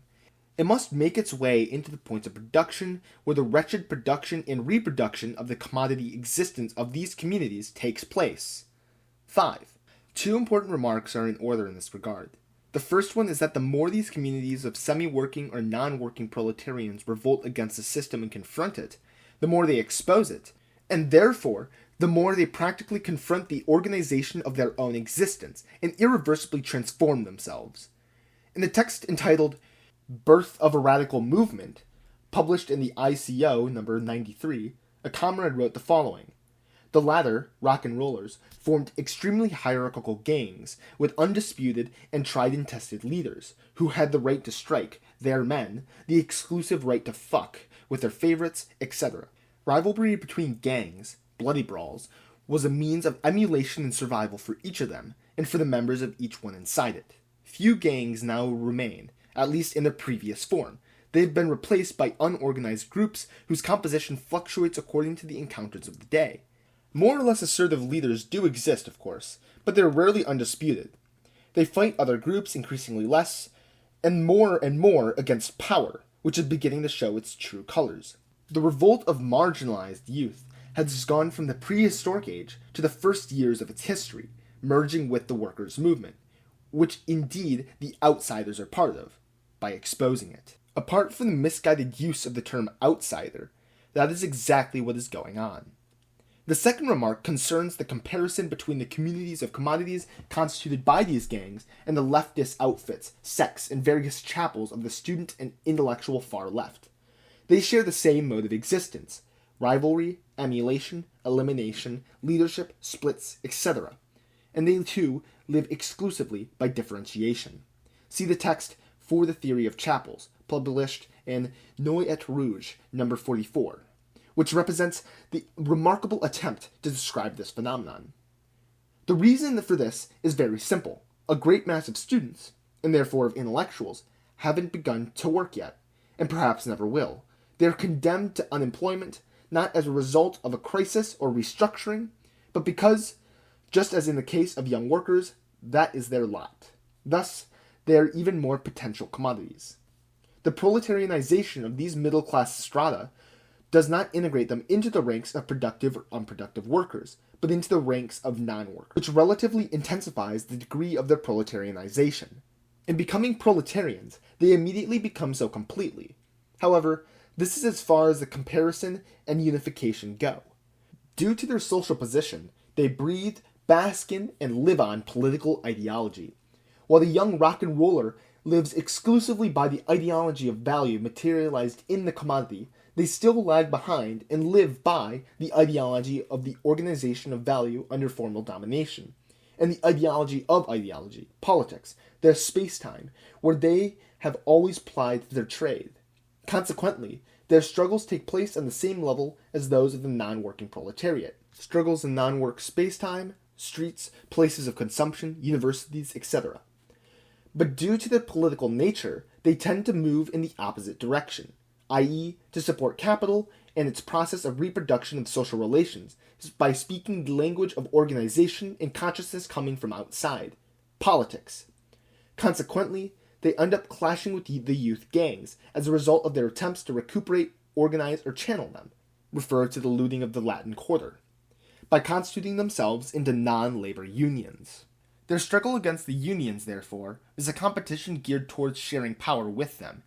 It must make its way into the points of production where the wretched production and reproduction of the commodity existence of these communities takes place. 5. Two important remarks are in order in this regard. The first one is that the more these communities of semi-working or non-working proletarians revolt against the system and confront it, the more they expose it, and therefore the more they practically confront the organization of their own existence and irreversibly transform themselves. In the text entitled Birth of a Radical Movement, published in the ICO number 93, a comrade wrote the following. The latter, rock and rollers, formed extremely hierarchical gangs with undisputed and tried and tested leaders who had the right to strike, their men, the exclusive right to fuck with their favorites, etc. Rivalry between gangs, bloody brawls, was a means of emulation and survival for each of them and for the members of each one inside it. Few gangs now remain, at least in their previous form. They have been replaced by unorganized groups whose composition fluctuates according to the encounters of the day. More or less assertive leaders do exist, of course, but they are rarely undisputed. They fight other groups increasingly less, and more against power, which is beginning to show its true colors. The revolt of marginalized youth has gone from the prehistoric age to the first years of its history, merging with the workers' movement, which indeed the outsiders are part of, by exposing it. Apart from the misguided use of the term outsider, that is exactly what is going on. The second remark concerns the comparison between the communities of commodities constituted by these gangs and the leftist outfits, sects, and various chapels of the student and intellectual far left. They share the same mode of existence: rivalry, emulation, elimination, leadership, splits, etc. And they too live exclusively by differentiation. See the text For the Theory of Chapels, published in Noy et Rouge, number 44. Which represents the remarkable attempt to describe this phenomenon. The reason for this is very simple. A great mass of students, and therefore of intellectuals, haven't begun to work yet, and perhaps never will. They are condemned to unemployment, not as a result of a crisis or restructuring, but because, just as in the case of young workers, that is their lot. Thus, they are even more potential commodities. The proletarianization of these middle-class strata does not integrate them into the ranks of productive or unproductive workers, but into the ranks of non-workers, which relatively intensifies the degree of their proletarianization. In becoming proletarians, they immediately become so completely. However, this is as far as the comparison and unification go. Due to their social position, they breathe, bask in, and live on political ideology, while the young rock and roller lives exclusively by the ideology of value materialized in the commodity. They still lag behind and live by the ideology of the organization of value under formal domination, and the ideology of ideology, politics, their space-time, where they have always plied their trade. Consequently, their struggles take place on the same level as those of the non-working proletariat. Struggles in non-work space-time, streets, places of consumption, universities, etc. But due to their political nature, they tend to move in the opposite direction, i.e., to support capital and its process of reproduction of social relations by speaking the language of organization and consciousness coming from outside, politics. Consequently, they end up clashing with the youth gangs as a result of their attempts to recuperate, organize, or channel them, referred to the looting of the Latin Quarter, by constituting themselves into non-labor unions. Their struggle against the unions, therefore, is a competition geared towards sharing power with them.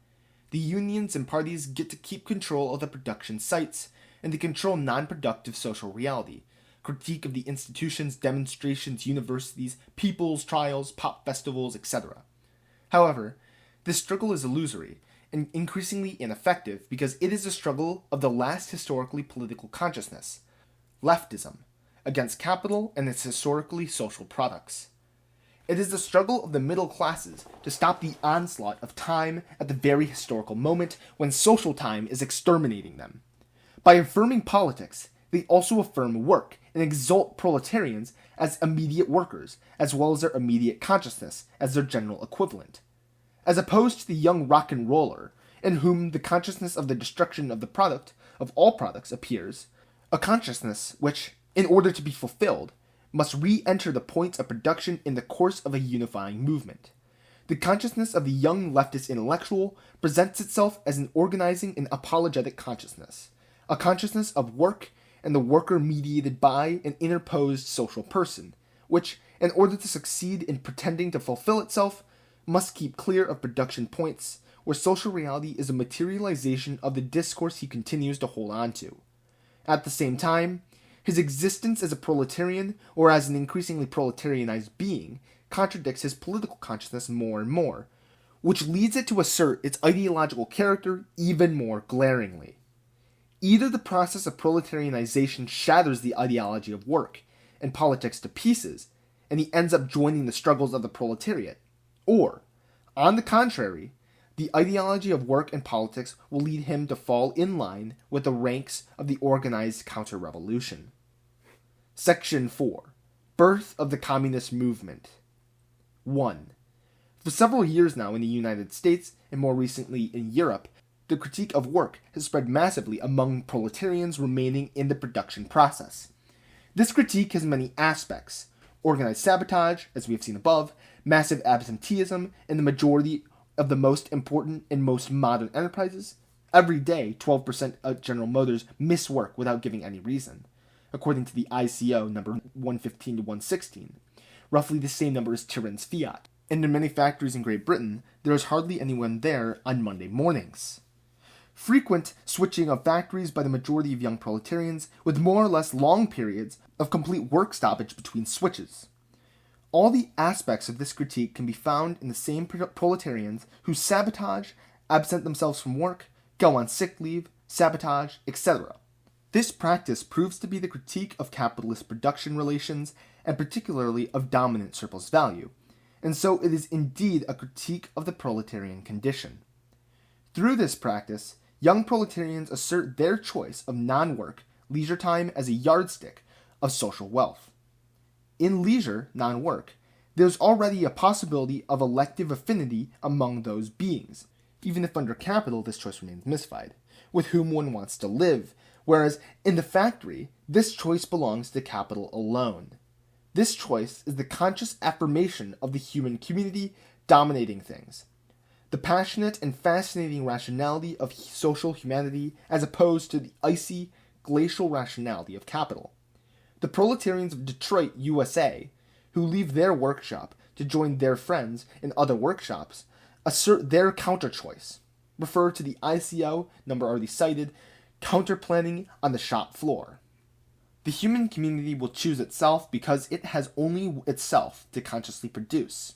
The unions and parties get to keep control of the production sites, and they control non-productive social reality, critique of the institutions, demonstrations, universities, people's trials, pop festivals, etc. However, this struggle is illusory and increasingly ineffective because it is a struggle of the last historically political consciousness, leftism, against capital and its historically social products. It is the struggle of the middle classes to stop the onslaught of time at the very historical moment when social time is exterminating them. By affirming politics, they also affirm work and exalt proletarians as immediate workers, as well as their immediate consciousness as their general equivalent. As opposed to the young rock and roller, in whom the consciousness of the destruction of the product, of all products, appears, a consciousness which, in order to be fulfilled, must re-enter the points of production in the course of a unifying movement. The consciousness of the young leftist intellectual presents itself as an organizing and apologetic consciousness, a consciousness of work and the worker mediated by an interposed social person, which, in order to succeed in pretending to fulfill itself, must keep clear of production points where social reality is a materialization of the discourse he continues to hold on to. At the same time, his existence as a proletarian, or as an increasingly proletarianized being, contradicts his political consciousness more and more, which leads it to assert its ideological character even more glaringly. Either the process of proletarianization shatters the ideology of work and politics to pieces, and he ends up joining the struggles of the proletariat, or, on the contrary, the ideology of work and politics will lead him to fall in line with the ranks of the organized counter-revolution. Section 4. Birth of the Communist Movement. 1. For several years now in the United States, and more recently in Europe, the critique of work has spread massively among proletarians remaining in the production process. This critique has many aspects: organized sabotage, as we have seen above, massive absenteeism in the majority of the most important and most modern enterprises. Every day, 12% of General Motors miss work without giving any reason, according to the ICO number 115 to 116. Roughly the same number as Turin's Fiat. And in many factories in Great Britain, there is hardly anyone there on Monday mornings. Frequent switching of factories by the majority of young proletarians, with more or less long periods of complete work stoppage between switches. All the aspects of this critique can be found in the same proletarians who sabotage, absent themselves from work, go on sick leave, sabotage, etc. This practice proves to be the critique of capitalist production relations, and particularly of dominant surplus value, and so it is indeed a critique of the proletarian condition. Through this practice, young proletarians assert their choice of non-work, leisure time as a yardstick of social wealth. In leisure, non-work, there's already a possibility of elective affinity among those beings, even if under capital this choice remains mystified, with whom one wants to live, whereas in the factory, this choice belongs to capital alone. This choice is the conscious affirmation of the human community dominating things, the passionate and fascinating rationality of social humanity as opposed to the icy, glacial rationality of capital. The proletarians of Detroit, USA, who leave their workshop to join their friends in other workshops, assert their counter-choice. Refer to the ICO, number already cited, counter-planning on the shop floor. The human community will choose itself because it has only itself to consciously produce.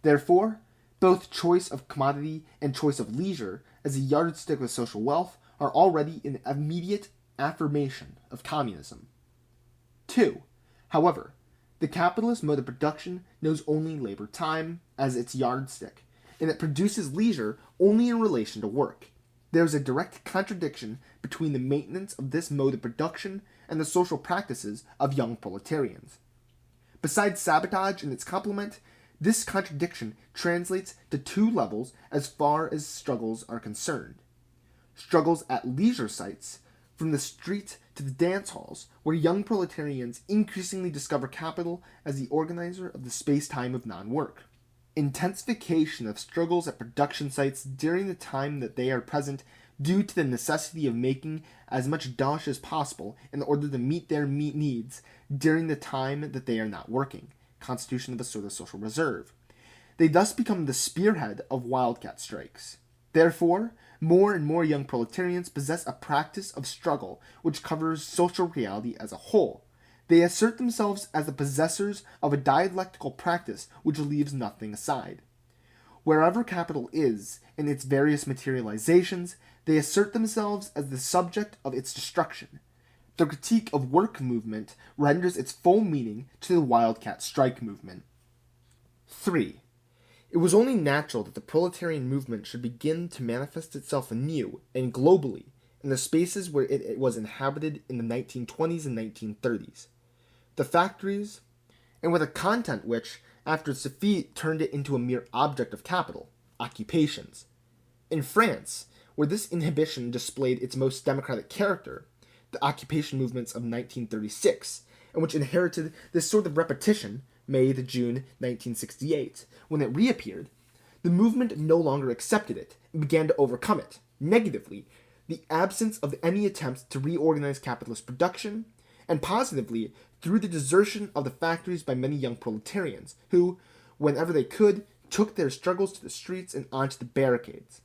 Therefore, both choice of commodity and choice of leisure as a yardstick of social wealth are already an immediate affirmation of communism. 2. However, the capitalist mode of production knows only labor time as its yardstick, and it produces leisure only in relation to work. There is a direct contradiction between the maintenance of this mode of production and the social practices of young proletarians. Besides sabotage and its complement, this contradiction translates to two levels as far as struggles are concerned. Struggles at leisure sites, from the street to the dance halls, where young proletarians increasingly discover capital as the organizer of the space-time of non-work. Intensification of struggles at production sites during the time that they are present due to the necessity of making as much dosh as possible in order to meet their needs during the time that they are not working, constitution of a sort of social reserve. They thus become the spearhead of wildcat strikes. Therefore, more and more young proletarians possess a practice of struggle which covers social reality as a whole. They assert themselves as the possessors of a dialectical practice which leaves nothing aside. Wherever capital is, in its various materializations, they assert themselves as the subject of its destruction. The critique of work movement renders its full meaning to the wildcat strike movement. 3. It was only natural that the proletarian movement should begin to manifest itself anew and globally in the spaces where it was inhabited in the 1920s and 1930s. The factories, and with a content which, after its defeat, turned it into a mere object of capital, occupations. In France, where this inhibition displayed its most democratic character, the occupation movements of 1936, and which inherited this sort of repetition, May to June 1968, when it reappeared, the movement no longer accepted it and began to overcome it, negatively, the absence of any attempts to reorganize capitalist production, and positively through the desertion of the factories by many young proletarians, who, whenever they could, took their struggles to the streets and onto the barricades.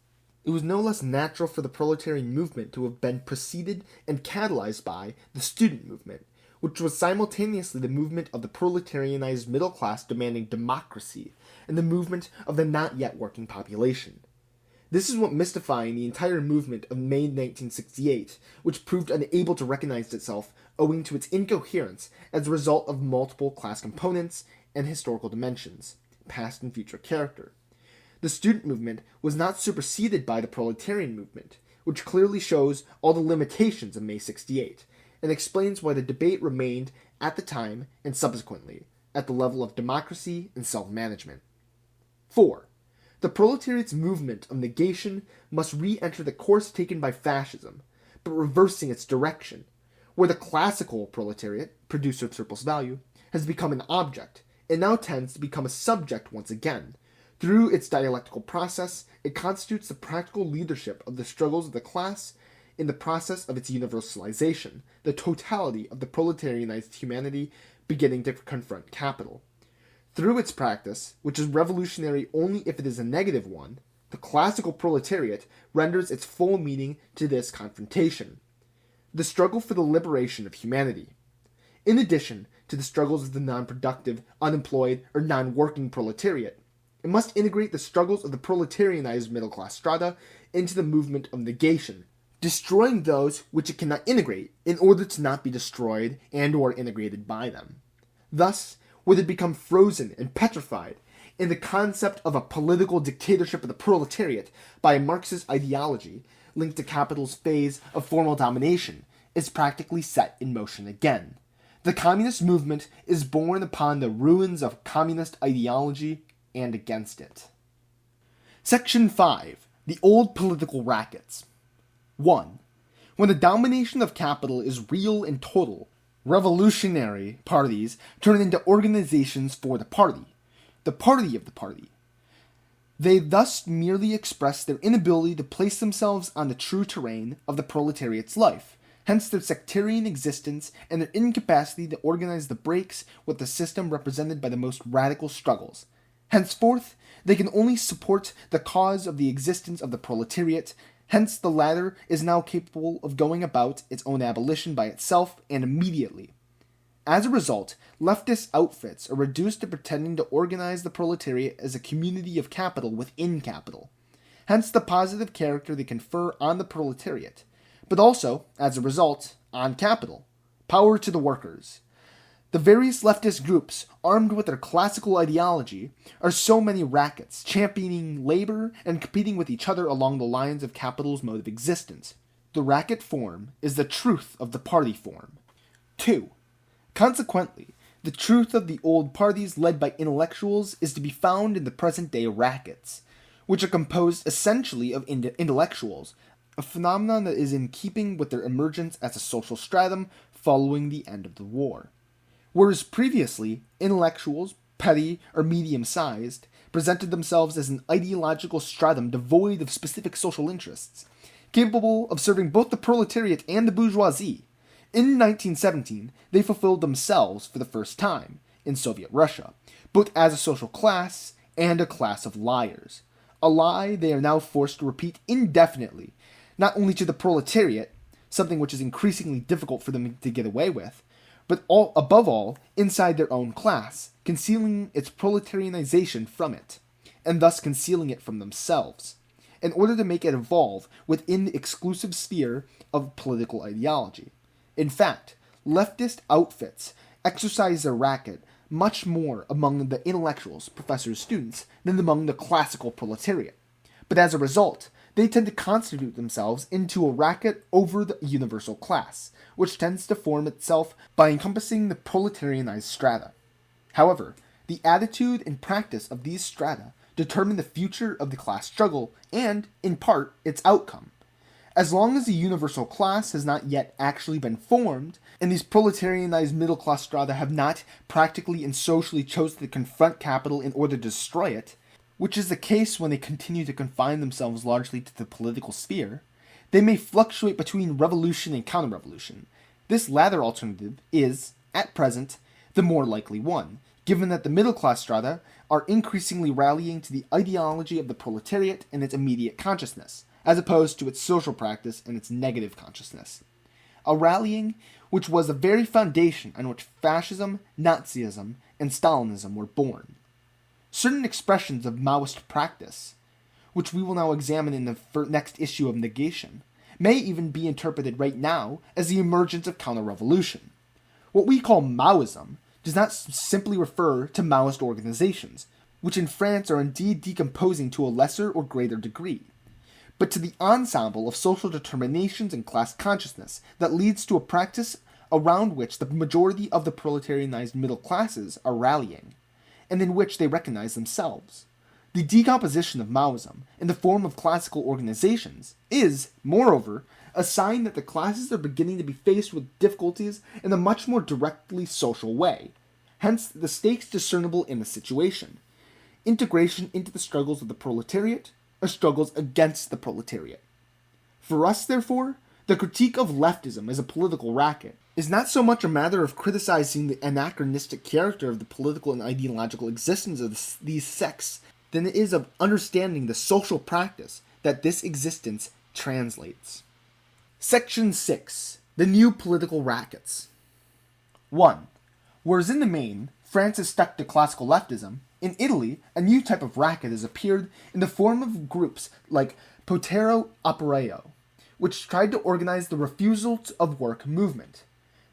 It was no less natural for the proletarian movement to have been preceded and catalyzed by the student movement, which was simultaneously the movement of the proletarianized middle class demanding democracy, and the movement of the not yet working population. This is what mystifying the entire movement of May 1968, which proved unable to recognize itself owing to its incoherence as a result of multiple class components and historical dimensions, past and future character. The student movement was not superseded by the proletarian movement, which clearly shows all the limitations of May 68, and explains why the debate remained at the time and subsequently at the level of democracy and self-management. 4. The proletariat's movement of negation must re-enter the course taken by fascism, but reversing its direction, where the classical proletariat, producer of surplus value, has become an object, and now tends to become a subject once again. Through its dialectical process, it constitutes the practical leadership of the struggles of the class in the process of its universalization, the totality of the proletarianized humanity beginning to confront capital. Through its practice, which is revolutionary only if it is a negative one, the classical proletariat renders its full meaning to this confrontation. The struggle for the liberation of humanity. In addition to the struggles of the non-productive, unemployed, or non-working proletariat, it must integrate the struggles of the proletarianized middle-class strata into the movement of negation, destroying those which it cannot integrate in order to not be destroyed and or integrated by them. Thus, would it become frozen and petrified in the concept of a political dictatorship of the proletariat by a Marxist ideology linked to capital's phase of formal domination is practically set in motion again. The communist movement is born upon the ruins of communist ideology and against it. Section 5. The Old Political Rackets. 1. When the domination of capital is real and total, revolutionary parties turn into organizations for the party of the party. They thus merely express their inability to place themselves on the true terrain of the proletariat's life, hence their sectarian existence and their incapacity to organize the breaks with the system represented by the most radical struggles. Henceforth, they can only support the cause of the existence of the proletariat. Hence, the latter is now capable of going about its own abolition by itself and immediately. As a result, leftist outfits are reduced to pretending to organize the proletariat as a community of capital within capital. Hence the positive character they confer on the proletariat, but also, as a result, on capital. Power to the workers. The various leftist groups, armed with their classical ideology, are so many rackets, championing labor and competing with each other along the lines of capital's mode of existence. The racket form is the truth of the party form. 2. Consequently, the truth of the old parties led by intellectuals is to be found in the present-day rackets, which are composed essentially of intellectuals, a phenomenon that is in keeping with their emergence as a social stratum following the end of the war. Whereas previously, intellectuals, petty or medium-sized, presented themselves as an ideological stratum devoid of specific social interests, capable of serving both the proletariat and the bourgeoisie. In 1917, they fulfilled themselves for the first time, in Soviet Russia, both as a social class and a class of liars. A lie they are now forced to repeat indefinitely, not only to the proletariat, something which is increasingly difficult for them to get away with, but above all, inside their own class, concealing its proletarianization from it, and thus concealing it from themselves, in order to make it evolve within the exclusive sphere of political ideology. In fact, leftist outfits exercise their racket much more among the intellectuals, professors, students, than among the classical proletariat. But as a result, they tend to constitute themselves into a racket over the universal class, which tends to form itself by encompassing the proletarianized strata. However, the attitude and practice of these strata determine the future of the class struggle and, in part, its outcome. As long as the universal class has not yet actually been formed, and these proletarianized middle-class strata have not practically and socially chosen to confront capital in order to destroy it, which is the case when they continue to confine themselves largely to the political sphere, they may fluctuate between revolution and counter-revolution. This latter alternative is, at present, the more likely one, given that the middle-class strata are increasingly rallying to the ideology of the proletariat and its immediate consciousness, as opposed to its social practice and its negative consciousness. A rallying which was the very foundation on which fascism, Nazism, and Stalinism were born. Certain expressions of Maoist practice, which we will now examine in the next issue of Negation, may even be interpreted right now as the emergence of counter-revolution. What we call Maoism does not simply refer to Maoist organizations, which in France are indeed decomposing to a lesser or greater degree, but to the ensemble of social determinations and class consciousness that leads to a practice around which the majority of the proletarianized middle classes are rallying, and in which they recognize themselves. The decomposition of Maoism in the form of classical organizations is, moreover, a sign that the classes are beginning to be faced with difficulties in a much more directly social way, hence the stakes discernible in the situation. Integration into the struggles of the proletariat, or struggles against the proletariat. For us, therefore, the critique of leftism as a political racket is not so much a matter of criticizing the anachronistic character of the political and ideological existence of these sects than it is of understanding the social practice that this existence translates. Section 6. The New Political Rackets. 1. Whereas in the main, France is stuck to classical leftism, in Italy, a new type of racket has appeared in the form of groups like Potero Operaio, which tried to organize the refusal of work movement.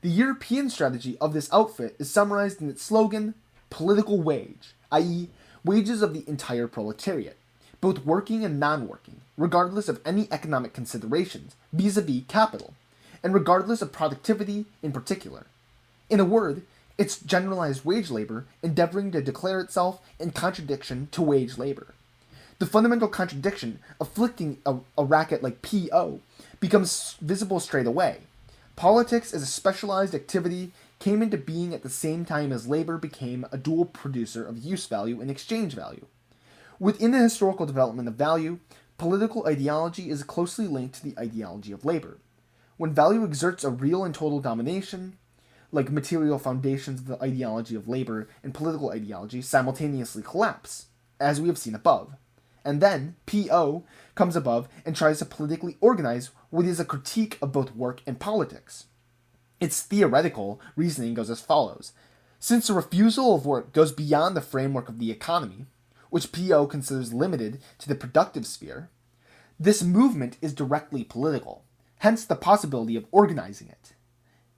The European strategy of this outfit is summarized in its slogan, political wage, i.e., wages of the entire proletariat, both working and non-working, regardless of any economic considerations vis-a-vis capital, and regardless of productivity in particular. In a word, it's generalized wage labor endeavoring to declare itself in contradiction to wage labor. The fundamental contradiction afflicting a racket like PO becomes visible straight away. Politics as a specialized activity came into being at the same time as labor became a dual producer of use value and exchange value. Within the historical development of value, political ideology is closely linked to the ideology of labor. When value exerts a real and total domination, like material foundations of the ideology of labor and political ideology simultaneously collapse, as we have seen above. And then, PO comes above and tries to politically organize what is a critique of both work and politics. Its theoretical reasoning goes as follows. Since the refusal of work goes beyond the framework of the economy, which PO considers limited to the productive sphere, this movement is directly political, hence the possibility of organizing it.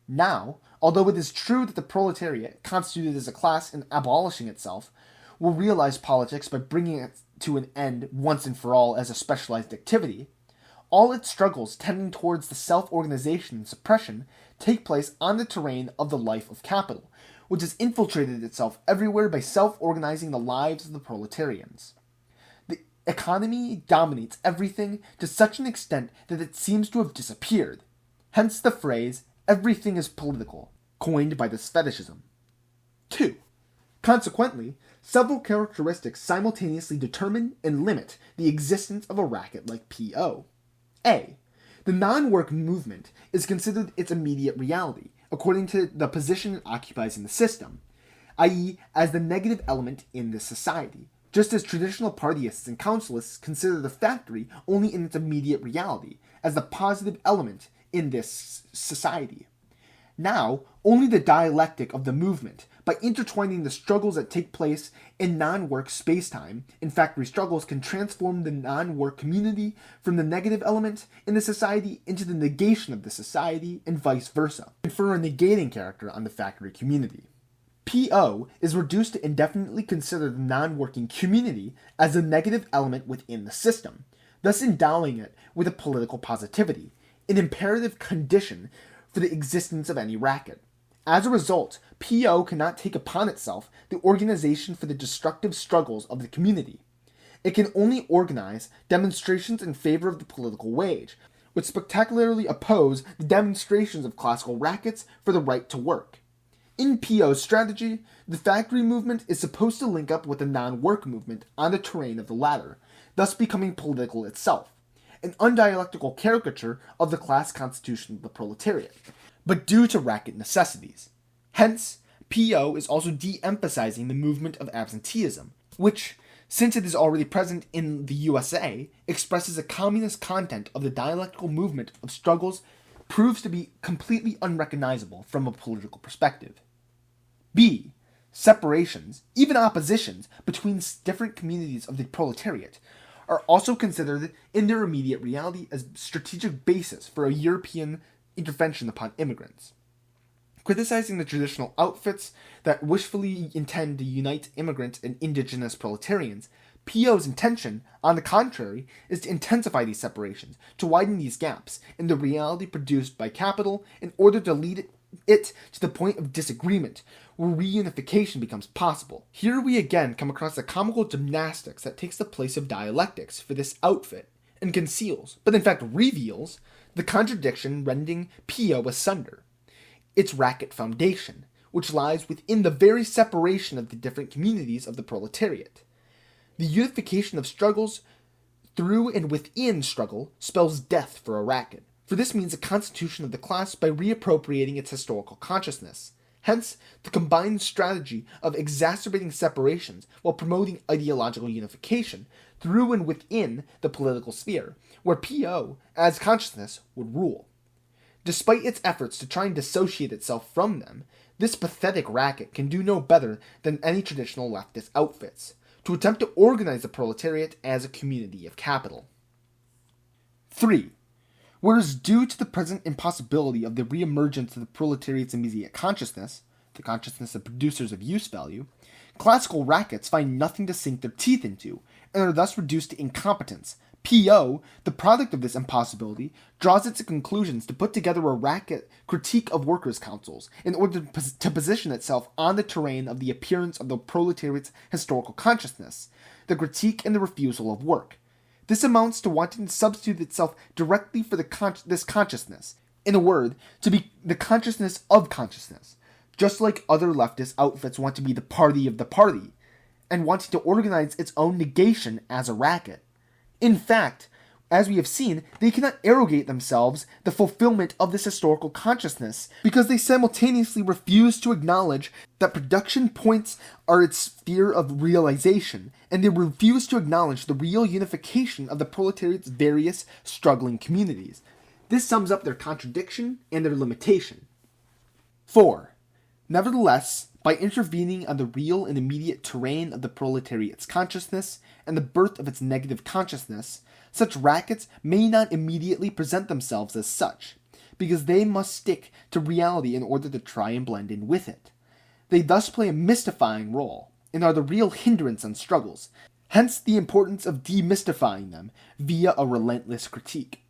Now, although it is true that the proletariat, constituted as a class and abolishing itself, will realize politics by bringing it to an end once and for all as a specialized activity, all its struggles tending towards the self-organization and suppression take place on the terrain of the life of capital, which has infiltrated itself everywhere by self-organizing the lives of the proletarians. The economy dominates everything to such an extent that it seems to have disappeared. Hence the phrase, "everything is political," coined by this fetishism. 2. Consequently, several characteristics simultaneously determine and limit the existence of a racket like P.O. A. The non-work movement is considered its immediate reality, according to the position it occupies in the system, i.e., as the negative element in this society, just as traditional partyists and councilists consider the factory only in its immediate reality, as the positive element in this society. Now, only the dialectic of the movement, by intertwining the struggles that take place in non-work space-time in factory struggles, can transform the non-work community from the negative element in the society into the negation of the society, and vice versa, confer a negating character on the factory community. P.O. is reduced to indefinitely consider the non-working community as a negative element within the system, thus endowing it with a political positivity, an imperative condition for the existence of any racket. As a result, P.O. cannot take upon itself the organization for the destructive struggles of the community. It can only organize demonstrations in favor of the political wage, which spectacularly oppose the demonstrations of classical rackets for the right to work. In P.O.'s strategy, the factory movement is supposed to link up with the non-work movement on the terrain of the latter, thus becoming political itself, an undialectical caricature of the class constitution of the proletariat, but due to racket necessities. Hence, P.O. is also de-emphasizing the movement of absenteeism, which, since it is already present in the USA, expresses a communist content of the dialectical movement of struggles, proves to be completely unrecognizable from a political perspective. B. Separations, even oppositions, between different communities of the proletariat are also considered in their immediate reality as strategic basis for a European intervention upon immigrants. Criticizing the traditional outfits that wishfully intend to unite immigrant and indigenous proletarians, P.O.'s intention, on the contrary, is to intensify these separations, to widen these gaps in the reality produced by capital in order to lead it to the point of disagreement, where reunification becomes possible. Here we again come across the comical gymnastics that takes the place of dialectics for this outfit, and conceals, but in fact reveals, the contradiction rending P.O. asunder, its racket foundation, which lies within the very separation of the different communities of the proletariat. The unification of struggles through and within struggle spells death for a racket, for this means a constitution of the class by reappropriating its historical consciousness. Hence, the combined strategy of exacerbating separations while promoting ideological unification through and within the political sphere, where P.O., as consciousness, would rule. Despite its efforts to try and dissociate itself from them, this pathetic racket can do no better than any traditional leftist outfits, to attempt to organize the proletariat as a community of capital. 3. Whereas due to the present impossibility of the reemergence of the proletariat's immediate consciousness, the consciousness of producers of use value, classical rackets find nothing to sink their teeth into, and are thus reduced to incompetence. P.O., the product of this impossibility, draws its conclusions to put together a racket critique of workers' councils in order to position itself on the terrain of the appearance of the proletariat's historical consciousness, the critique and the refusal of work. This amounts to wanting to substitute itself directly for this consciousness, in a word, to be the consciousness of consciousness, just like other leftist outfits want to be the party of the party, and wanting to organize its own negation as a racket. In fact, as we have seen, they cannot arrogate themselves the fulfillment of this historical consciousness because they simultaneously refuse to acknowledge that production points are its sphere of realization, and they refuse to acknowledge the real unification of the proletariat's various struggling communities. This sums up their contradiction and their limitation. 4. Nevertheless, by intervening on the real and immediate terrain of the proletariat's consciousness and the birth of its negative consciousness, such rackets may not immediately present themselves as such, because they must stick to reality in order to try and blend in with it. They thus play a mystifying role, and are the real hindrance on struggles, hence the importance of demystifying them via a relentless critique.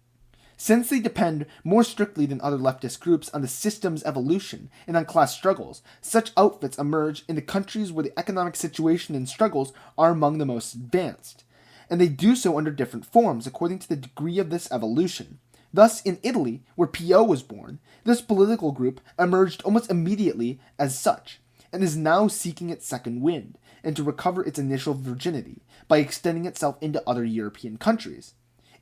Since they depend more strictly than other leftist groups on the system's evolution and on class struggles, such outfits emerge in the countries where the economic situation and struggles are among the most advanced, and they do so under different forms according to the degree of this evolution. Thus, in Italy, where PO was born, this political group emerged almost immediately as such, and is now seeking its second wind, and to recover its initial virginity by extending itself into other European countries.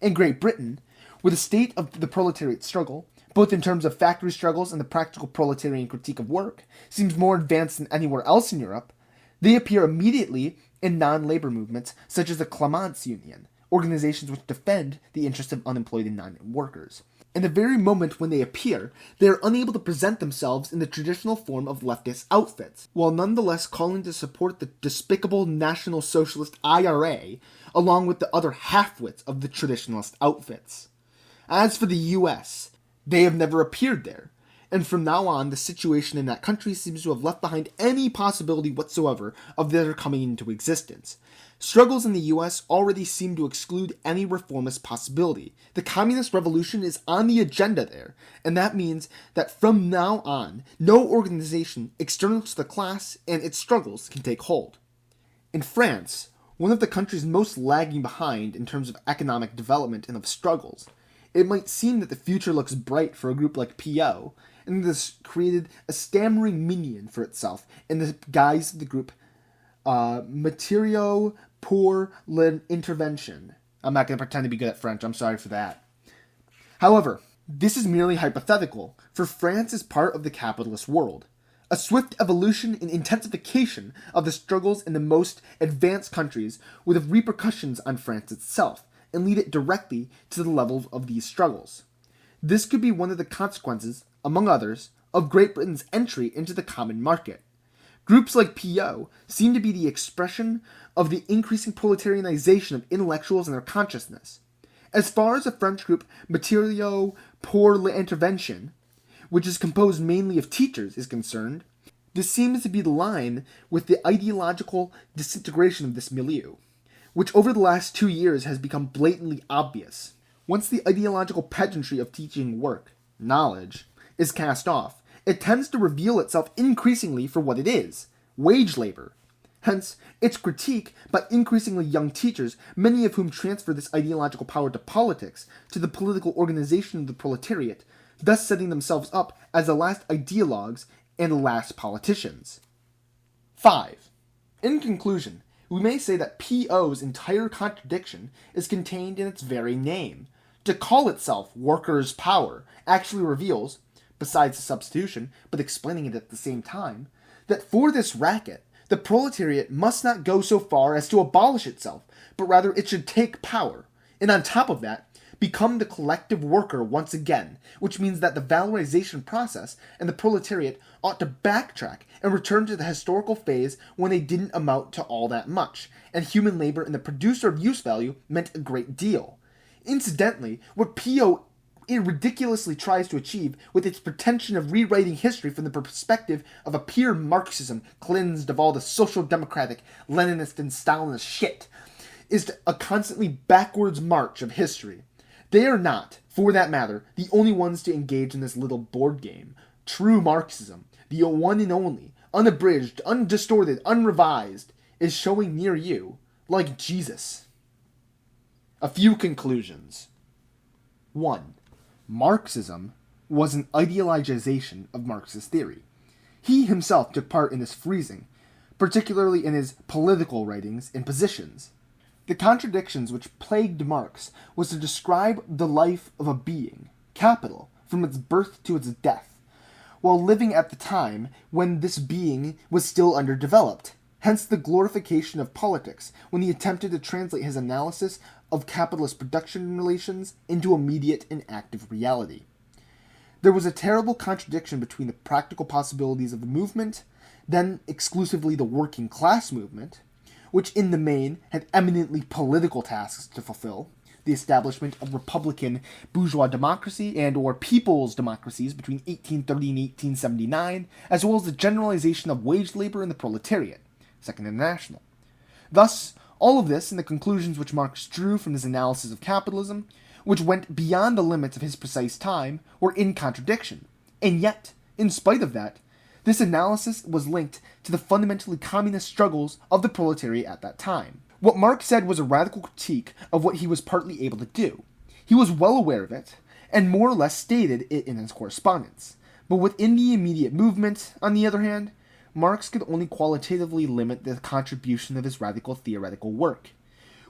In Great Britain, where the state of the proletariat struggle, both in terms of factory struggles and the practical proletarian critique of work, seems more advanced than anywhere else in Europe, they appear immediately in non-labor movements such as the Clements Union, organizations which defend the interests of unemployed and non-workers. In the very moment when they appear, they are unable to present themselves in the traditional form of leftist outfits, while nonetheless calling to support the despicable National Socialist IRA, along with the other half-wits of the traditionalist outfits. As for the US, they have never appeared there, and from now on the situation in that country seems to have left behind any possibility whatsoever of their coming into existence. Struggles in the US already seem to exclude any reformist possibility. The communist revolution is on the agenda there, and that means that from now on, no organization external to the class and its struggles can take hold. In France, one of the countries most lagging behind in terms of economic development and of struggles, it might seem that the future looks bright for a group like PO, and this created a stammering minion for itself in the guise of the group Matériaux pour l'Intervention. I'm not going to pretend to be good at French, I'm sorry for that. However, this is merely hypothetical, for France is part of the capitalist world. A swift evolution and intensification of the struggles in the most advanced countries would have repercussions on France itself, and lead it directly to the level of these struggles. This could be one of the consequences, among others, of Great Britain's entry into the common market. Groups like PO seem to be the expression of the increasing proletarianization of intellectuals and their consciousness. As far as the French group Matériaux pour l'Intervention, which is composed mainly of teachers, is concerned, this seems to be the line with the ideological disintegration of this milieu, which over the last 2 years has become blatantly obvious. Once the ideological pageantry of teaching work, knowledge, is cast off, it tends to reveal itself increasingly for what it is, wage labor. Hence, its critique by increasingly young teachers, many of whom transfer this ideological power to politics, to the political organization of the proletariat, thus setting themselves up as the last ideologues and the last politicians. 5. In conclusion, we may say that PO's entire contradiction is contained in its very name. To call itself workers' power actually reveals, besides the substitution, but explaining it at the same time, that for this racket, the proletariat must not go so far as to abolish itself, but rather it should take power, and on top of that, become the collective worker once again, which means that the valorization process and the proletariat ought to backtrack and return to the historical phase when they didn't amount to all that much, and human labor and the producer of use value meant a great deal. Incidentally, what PO ridiculously tries to achieve with its pretension of rewriting history from the perspective of a pure Marxism cleansed of all the social democratic, Leninist, and Stalinist shit, is a constantly backwards march of history. They are not, for that matter, the only ones to engage in this little board game. True Marxism, the one and only, unabridged, undistorted, unrevised, is showing near you, like Jesus. A few conclusions. 1. Marxism was an ideologization of Marxist theory. He himself took part in this freezing, particularly in his political writings and positions. The contradictions which plagued Marx was to describe the life of a being, capital, from its birth to its death, while living at the time when this being was still underdeveloped. Hence the glorification of politics when he attempted to translate his analysis of capitalist production relations into immediate and active reality. There was a terrible contradiction between the practical possibilities of the movement, then exclusively the working class movement, which in the main had eminently political tasks to fulfill, the establishment of republican bourgeois democracy and or people's democracies between 1830 and 1879, as well as the generalization of wage labor in the proletariat, Second International. Thus, all of this and the conclusions which Marx drew from his analysis of capitalism, which went beyond the limits of his precise time, were in contradiction. And yet, in spite of that, this analysis was linked to the fundamentally communist struggles of the proletariat at that time. What Marx said was a radical critique of what he was partly able to do. He was well aware of it, and more or less stated it in his correspondence. But within the immediate movement, on the other hand, Marx could only qualitatively limit the contribution of his radical theoretical work.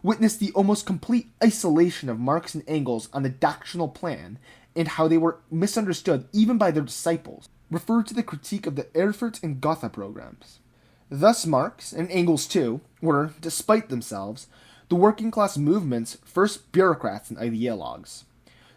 Witness the almost complete isolation of Marx and Engels on the doctrinal plan, and how they were misunderstood even by their disciples. Refer to the critique of the Erfurt and Gotha programs. Thus Marx, and Engels too, were, despite themselves, the working class movement's first bureaucrats and ideologues.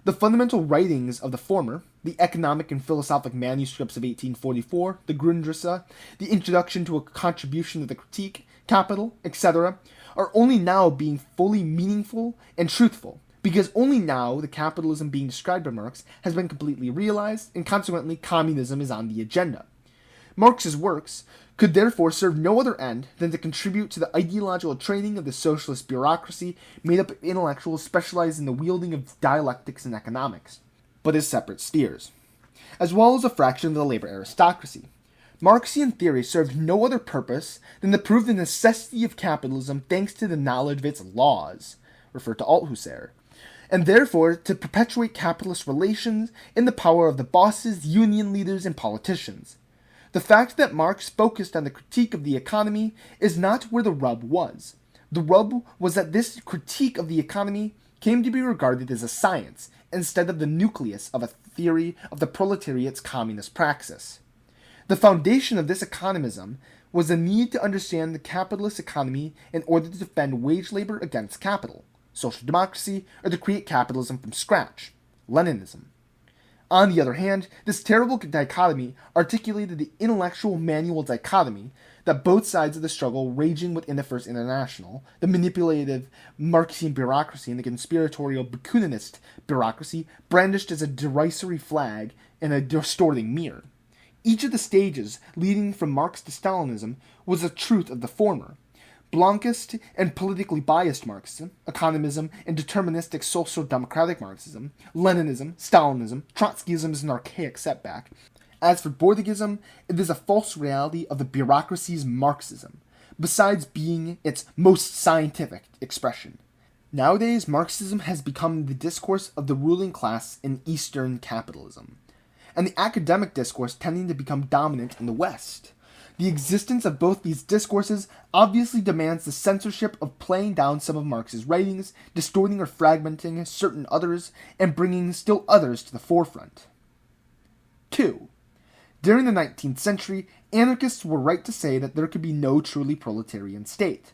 The fundamental writings of the former, the economic and philosophic manuscripts of 1844, the Grundrisse, the introduction to a contribution of the critique, Capital, etc., are only now being fully meaningful and truthful, because only now the capitalism being described by Marx has been completely realized, and consequently communism is on the agenda. Marx's works could therefore serve no other end than to contribute to the ideological training of the socialist bureaucracy made up of intellectuals specialized in the wielding of dialectics and economics, but as separate spheres, as well as a fraction of the labor aristocracy. Marxian theory served no other purpose than to prove the necessity of capitalism thanks to the knowledge of its laws, refer to Althusser, and therefore to perpetuate capitalist relations in the power of the bosses, union leaders, and politicians. The fact that Marx focused on the critique of the economy is not where the rub was. The rub was that this critique of the economy came to be regarded as a science instead of the nucleus of a theory of the proletariat's communist praxis. The foundation of this economism was the need to understand the capitalist economy in order to defend wage labor against capital, social democracy, or to create capitalism from scratch, Leninism. On the other hand, this terrible dichotomy articulated the intellectual manual dichotomy that both sides of the struggle raging within the First International, the manipulative Marxian bureaucracy and the conspiratorial Bakuninist bureaucracy, brandished as a derisory flag and a distorting mirror. Each of the stages leading from Marx to Stalinism was the truth of the former. Blanquist and politically biased Marxism, economism and deterministic social democratic Marxism, Leninism, Stalinism, Trotskyism is an archaic setback. As for Bordegism, it is a false reality of the bureaucracy's Marxism, besides being its most scientific expression. Nowadays, Marxism has become the discourse of the ruling class in Eastern capitalism, and the academic discourse tending to become dominant in the West. The existence of both these discourses obviously demands the censorship of playing down some of Marx's writings, distorting or fragmenting certain others, and bringing still others to the forefront. 2. During the 19th century, anarchists were right to say that there could be no truly proletarian state.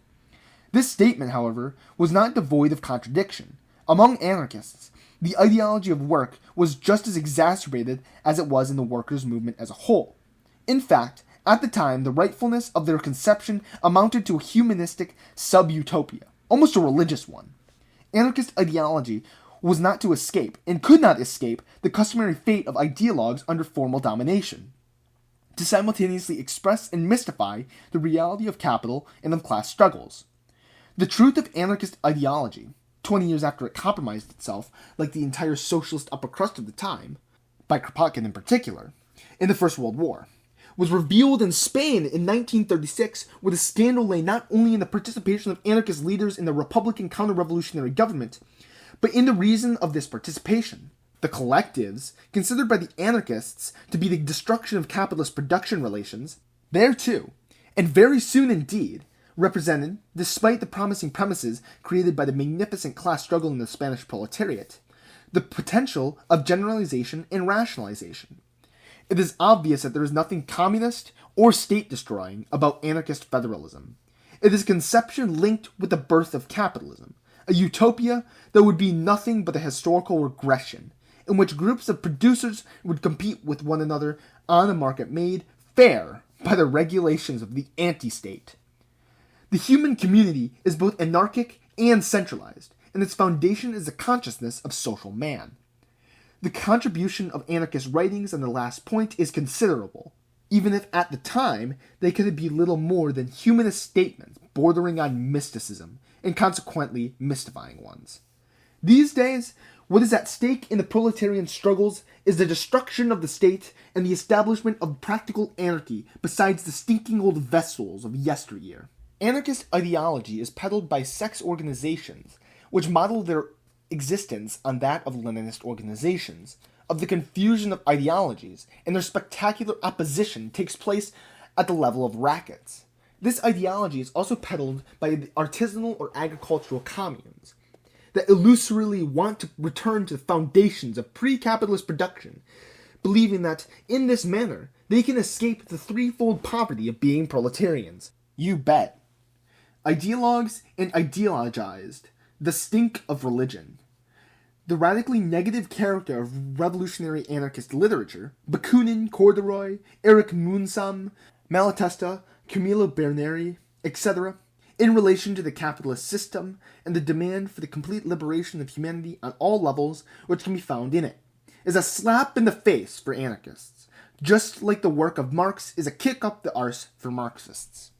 This statement, however, was not devoid of contradiction. Among anarchists, the ideology of work was just as exacerbated as it was in the workers' movement as a whole. In fact, at the time, the rightfulness of their conception amounted to a humanistic sub-utopia, almost a religious one. Anarchist ideology was not to escape, and could not escape, the customary fate of ideologues under formal domination, to simultaneously express and mystify the reality of capital and of class struggles. The truth of anarchist ideology, 20 years after it compromised itself, like the entire socialist upper crust of the time, by Kropotkin in particular, in the First World War, was revealed in Spain in 1936, where the scandal lay not only in the participation of anarchist leaders in the Republican counter-revolutionary government, but in the reason of this participation. The collectives, considered by the anarchists to be the destruction of capitalist production relations, there too, and very soon indeed, represented, despite the promising premises created by the magnificent class struggle in the Spanish proletariat, the potential of generalization and rationalization. It is obvious that there is nothing communist or state-destroying about anarchist federalism. It is a conception linked with the birth of capitalism, a utopia that would be nothing but a historical regression, in which groups of producers would compete with one another on a market made fair by the regulations of the anti-state. The human community is both anarchic and centralized, and its foundation is the consciousness of social man. The contribution of anarchist writings on the last point is considerable, even if at the time they could be little more than humanist statements bordering on mysticism, and consequently mystifying ones. These days, what is at stake in the proletarian struggles is the destruction of the state and the establishment of practical anarchy besides the stinking old vessels of yesteryear. Anarchist ideology is peddled by sex organizations, which model their existence on that of Leninist organizations, of the confusion of ideologies, and their spectacular opposition takes place at the level of rackets. This ideology is also peddled by the artisanal or agricultural communes that illusorily want to return to the foundations of pre-capitalist production, believing that, in this manner, they can escape the threefold poverty of being proletarians. You bet. Ideologues and ideologized, the stink of religion. The radically negative character of revolutionary anarchist literature, Bakunin, Corduroy, Eric Moonsam, Malatesta, Camillo Berneri, etc., in relation to the capitalist system and the demand for the complete liberation of humanity on all levels which can be found in it, is a slap in the face for anarchists, just like the work of Marx is a kick up the arse for Marxists.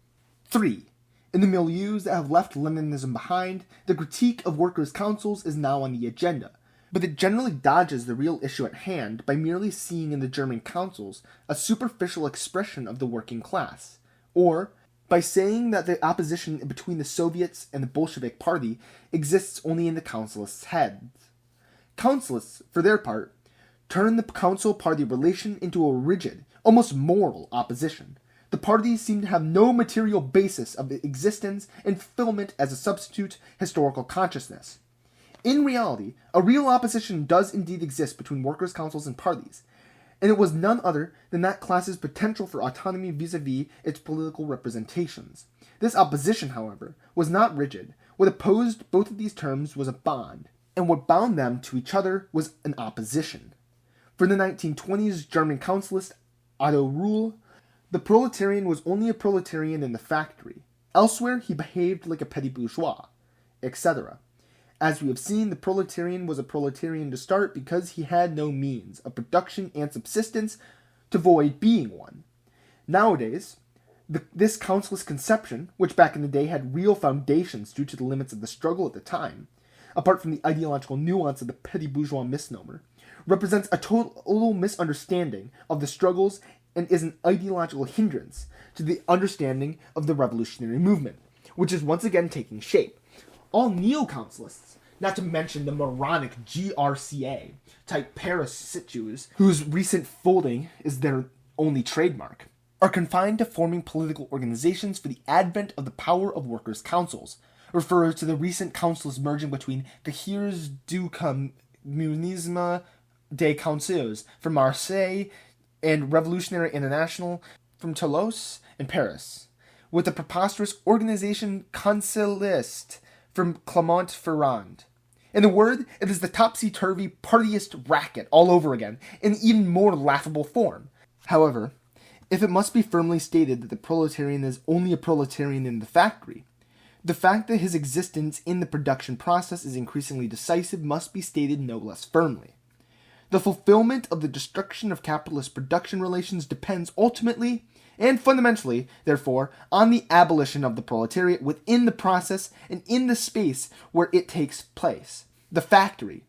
3. In the milieus that have left Leninism behind, the critique of workers' councils is now on the agenda, but it generally dodges the real issue at hand by merely seeing in the German councils a superficial expression of the working class, or by saying that the opposition between the Soviets and the Bolshevik Party exists only in the councilists' heads. Councilists, for their part, turn the council-party relation into a rigid, almost moral opposition. The parties seem to have no material basis of existence and fulfillment as a substitute historical consciousness. In reality, a real opposition does indeed exist between workers' councils and parties, and it was none other than that class's potential for autonomy vis-a-vis its political representations. This opposition, however, was not rigid. What opposed both of these terms was a bond, and what bound them to each other was an opposition. For the 1920s German councilist Otto Rühle, the proletarian was only a proletarian in the factory. Elsewhere, he behaved like a petty bourgeois, etc. As we have seen, the proletarian was a proletarian to start because he had no means of production and subsistence to avoid being one. Nowadays, this councilist conception, which back in the day had real foundations due to the limits of the struggle at the time, apart from the ideological nuance of the petty bourgeois misnomer, represents a total misunderstanding of the struggles and is an ideological hindrance to the understanding of the revolutionary movement, which is once again taking shape. All neo-councilists, not to mention the moronic GRCA type Paris situes, whose recent folding is their only trademark, are confined to forming political organizations for the advent of the power of workers' councils, refers to the recent councils merging between Cahiers du Communisme des Councils from Marseille and Revolutionary International from Toulouse and Paris, with the preposterous organization Counciliste from Clermont-Ferrand. In a word, it is the topsy-turvy partyist racket all over again, in even more laughable form. However, if it must be firmly stated that the proletarian is only a proletarian in the factory, the fact that his existence in the production process is increasingly decisive must be stated no less firmly. The fulfillment of the destruction of capitalist production relations depends ultimately and fundamentally, therefore, on the abolition of the proletariat within the process and in the space where it takes place, the factory.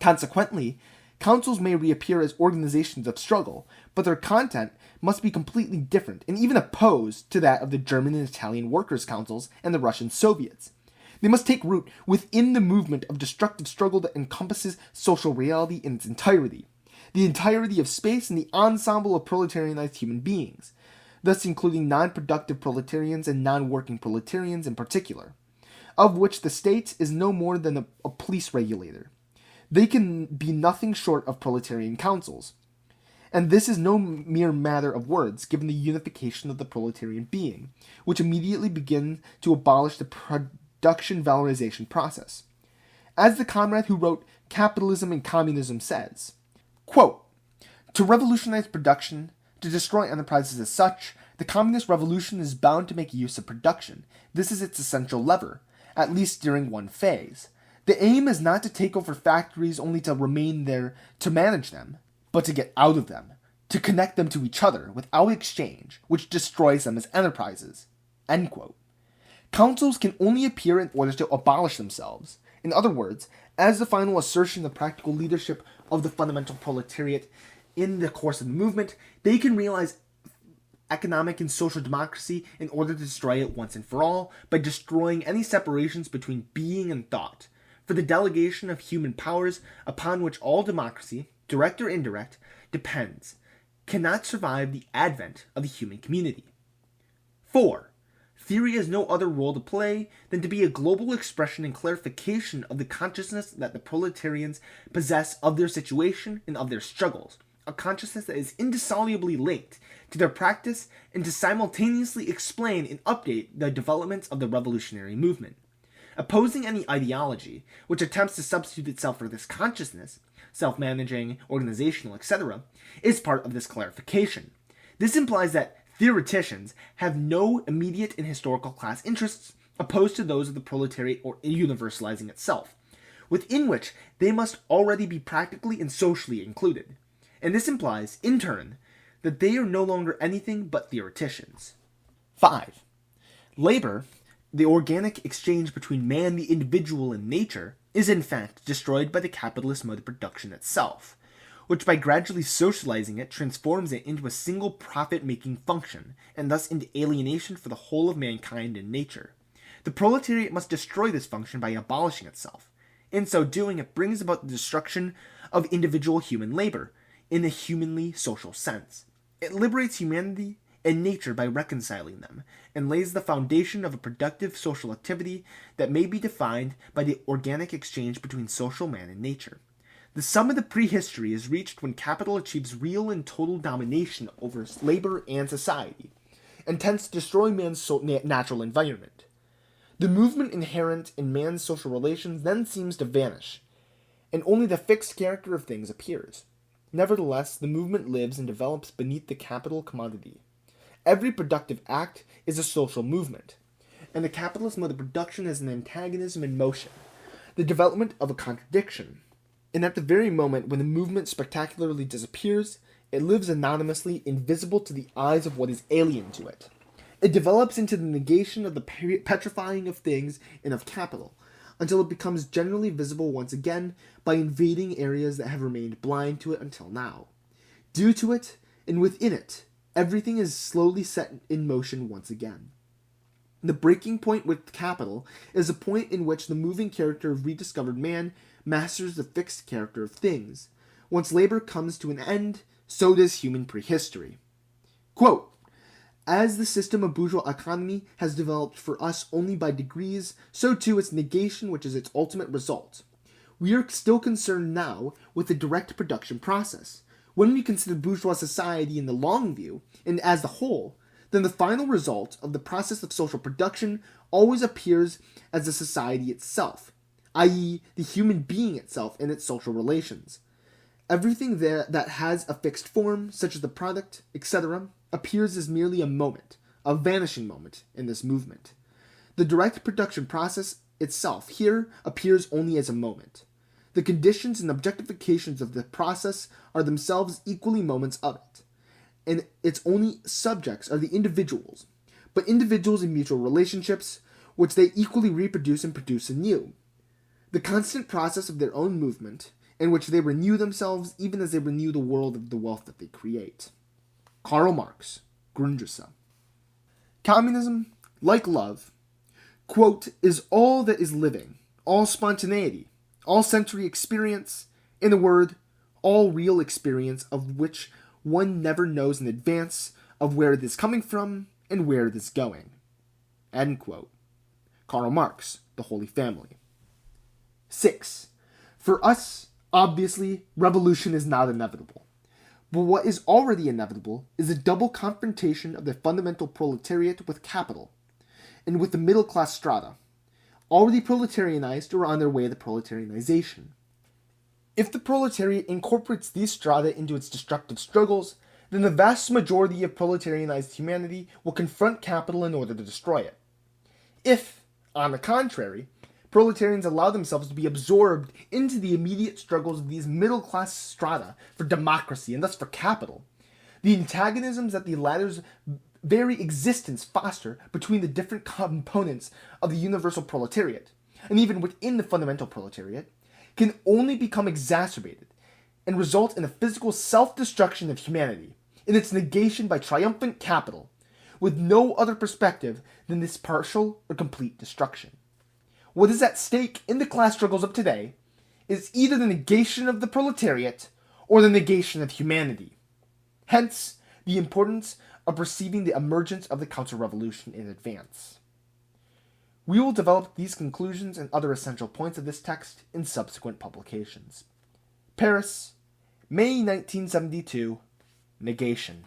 Consequently, councils may reappear as organizations of struggle, but their content must be completely different and even opposed to that of the German and Italian workers' councils and the Russian Soviets. They must take root within the movement of destructive struggle that encompasses social reality in its entirety, the entirety of space and the ensemble of proletarianized human beings, thus including non-productive proletarians and non-working proletarians in particular, of which the state is no more than a police regulator. They can be nothing short of proletarian councils. And this is no mere matter of words, given the unification of the proletarian being, which immediately begin to abolish the production valorization process. As the comrade who wrote Capitalism and Communism says, quote, "To revolutionize production, to destroy enterprises as such, the communist revolution is bound to make use of production. This is its essential lever, at least during one phase. The aim is not to take over factories only to remain there to manage them, but to get out of them, to connect them to each other without exchange, which destroys them as enterprises. End quote. Councils can only appear in order to abolish themselves. In other words, as the final assertion of practical leadership of the fundamental proletariat in the course of the movement, they can realize economic and social democracy in order to destroy it once and for all by destroying any separations between being and thought, for the delegation of human powers upon which all democracy, direct or indirect, depends, cannot survive the advent of the human community. 4. Theory has no other role to play than to be a global expression and clarification of the consciousness that the proletarians possess of their situation and of their struggles, a consciousness that is indissolubly linked to their practice and to simultaneously explain and update the developments of the revolutionary movement. Opposing any ideology which attempts to substitute itself for this consciousness, self-managing, organizational, etc., is part of this clarification. This implies that theoreticians have no immediate and historical class interests opposed to those of the proletariat or universalizing itself, within which they must already be practically and socially included. And this implies, in turn, that they are no longer anything but theoreticians. 5. Labor, the organic exchange between man, the individual, and nature, is in fact destroyed by the capitalist mode of production itself, which by gradually socializing it transforms it into a single profit-making function, and thus into alienation for the whole of mankind and nature. The proletariat must destroy this function by abolishing itself. In so doing, it brings about the destruction of individual human labor, in a humanly social sense. It liberates humanity and nature by reconciling them, and lays the foundation of a productive social activity that may be defined by the organic exchange between social man and nature. The sum of the prehistory is reached when capital achieves real and total domination over labor and society, and tends to destroy man's natural environment. The movement inherent in man's social relations then seems to vanish, and only the fixed character of things appears. Nevertheless, the movement lives and develops beneath the capital commodity. Every productive act is a social movement, and the capitalist mode of production is an antagonism in motion, the development of a contradiction. And at the very moment when the movement spectacularly disappears, it lives anonymously, invisible to the eyes of what is alien to it. It develops into the negation of the petrifying of things and of capital, until it becomes generally visible once again by invading areas that have remained blind to it until now. Due to it, and within it, everything is slowly set in motion once again. The breaking point with capital is the point in which the moving character of rediscovered man masters the fixed character of things. Once labor comes to an end, so does human prehistory. Quote, as the system of bourgeois economy has developed for us only by degrees, so too its negation, which is its ultimate result. We are still concerned now with the direct production process. When we consider bourgeois society in the long view, and as the whole, then the final result of the process of social production always appears as the society itself, i.e., the human being itself and its social relations. Everything there that has a fixed form, such as the product, etc., appears as merely a moment, a vanishing moment in this movement. The direct production process itself here appears only as a moment. The conditions and objectifications of the process are themselves equally moments of it, and its only subjects are the individuals, but individuals in mutual relationships, which they equally reproduce and produce anew. The constant process of their own movement, in which they renew themselves even as they renew the world of the wealth that they create. Karl Marx, Grundrisse. Communism, like love, quote, is all that is living, all spontaneity, all sensory experience, in a word, all real experience of which one never knows in advance of where it is coming from and where it is going. End quote. Karl Marx, The Holy Family. 6. For us, obviously, revolution is not inevitable. But what is already inevitable is a double confrontation of the fundamental proletariat with capital, and with the middle-class strata, already proletarianized or on their way to proletarianization. If the proletariat incorporates these strata into its destructive struggles, then the vast majority of proletarianized humanity will confront capital in order to destroy it. If, on the contrary, proletarians allow themselves to be absorbed into the immediate struggles of these middle-class strata for democracy and thus for capital. The antagonisms that the latter's very existence foster between the different components of the universal proletariat, and even within the fundamental proletariat, can only become exacerbated and result in a physical self-destruction of humanity, in its negation by triumphant capital, with no other perspective than this partial or complete destruction. What is at stake in the class struggles of today is either the negation of the proletariat or the negation of humanity. Hence, the importance of perceiving the emergence of the counter-revolution in advance. We will develop these conclusions and other essential points of this text in subsequent publications. Paris, May 1972, Negation.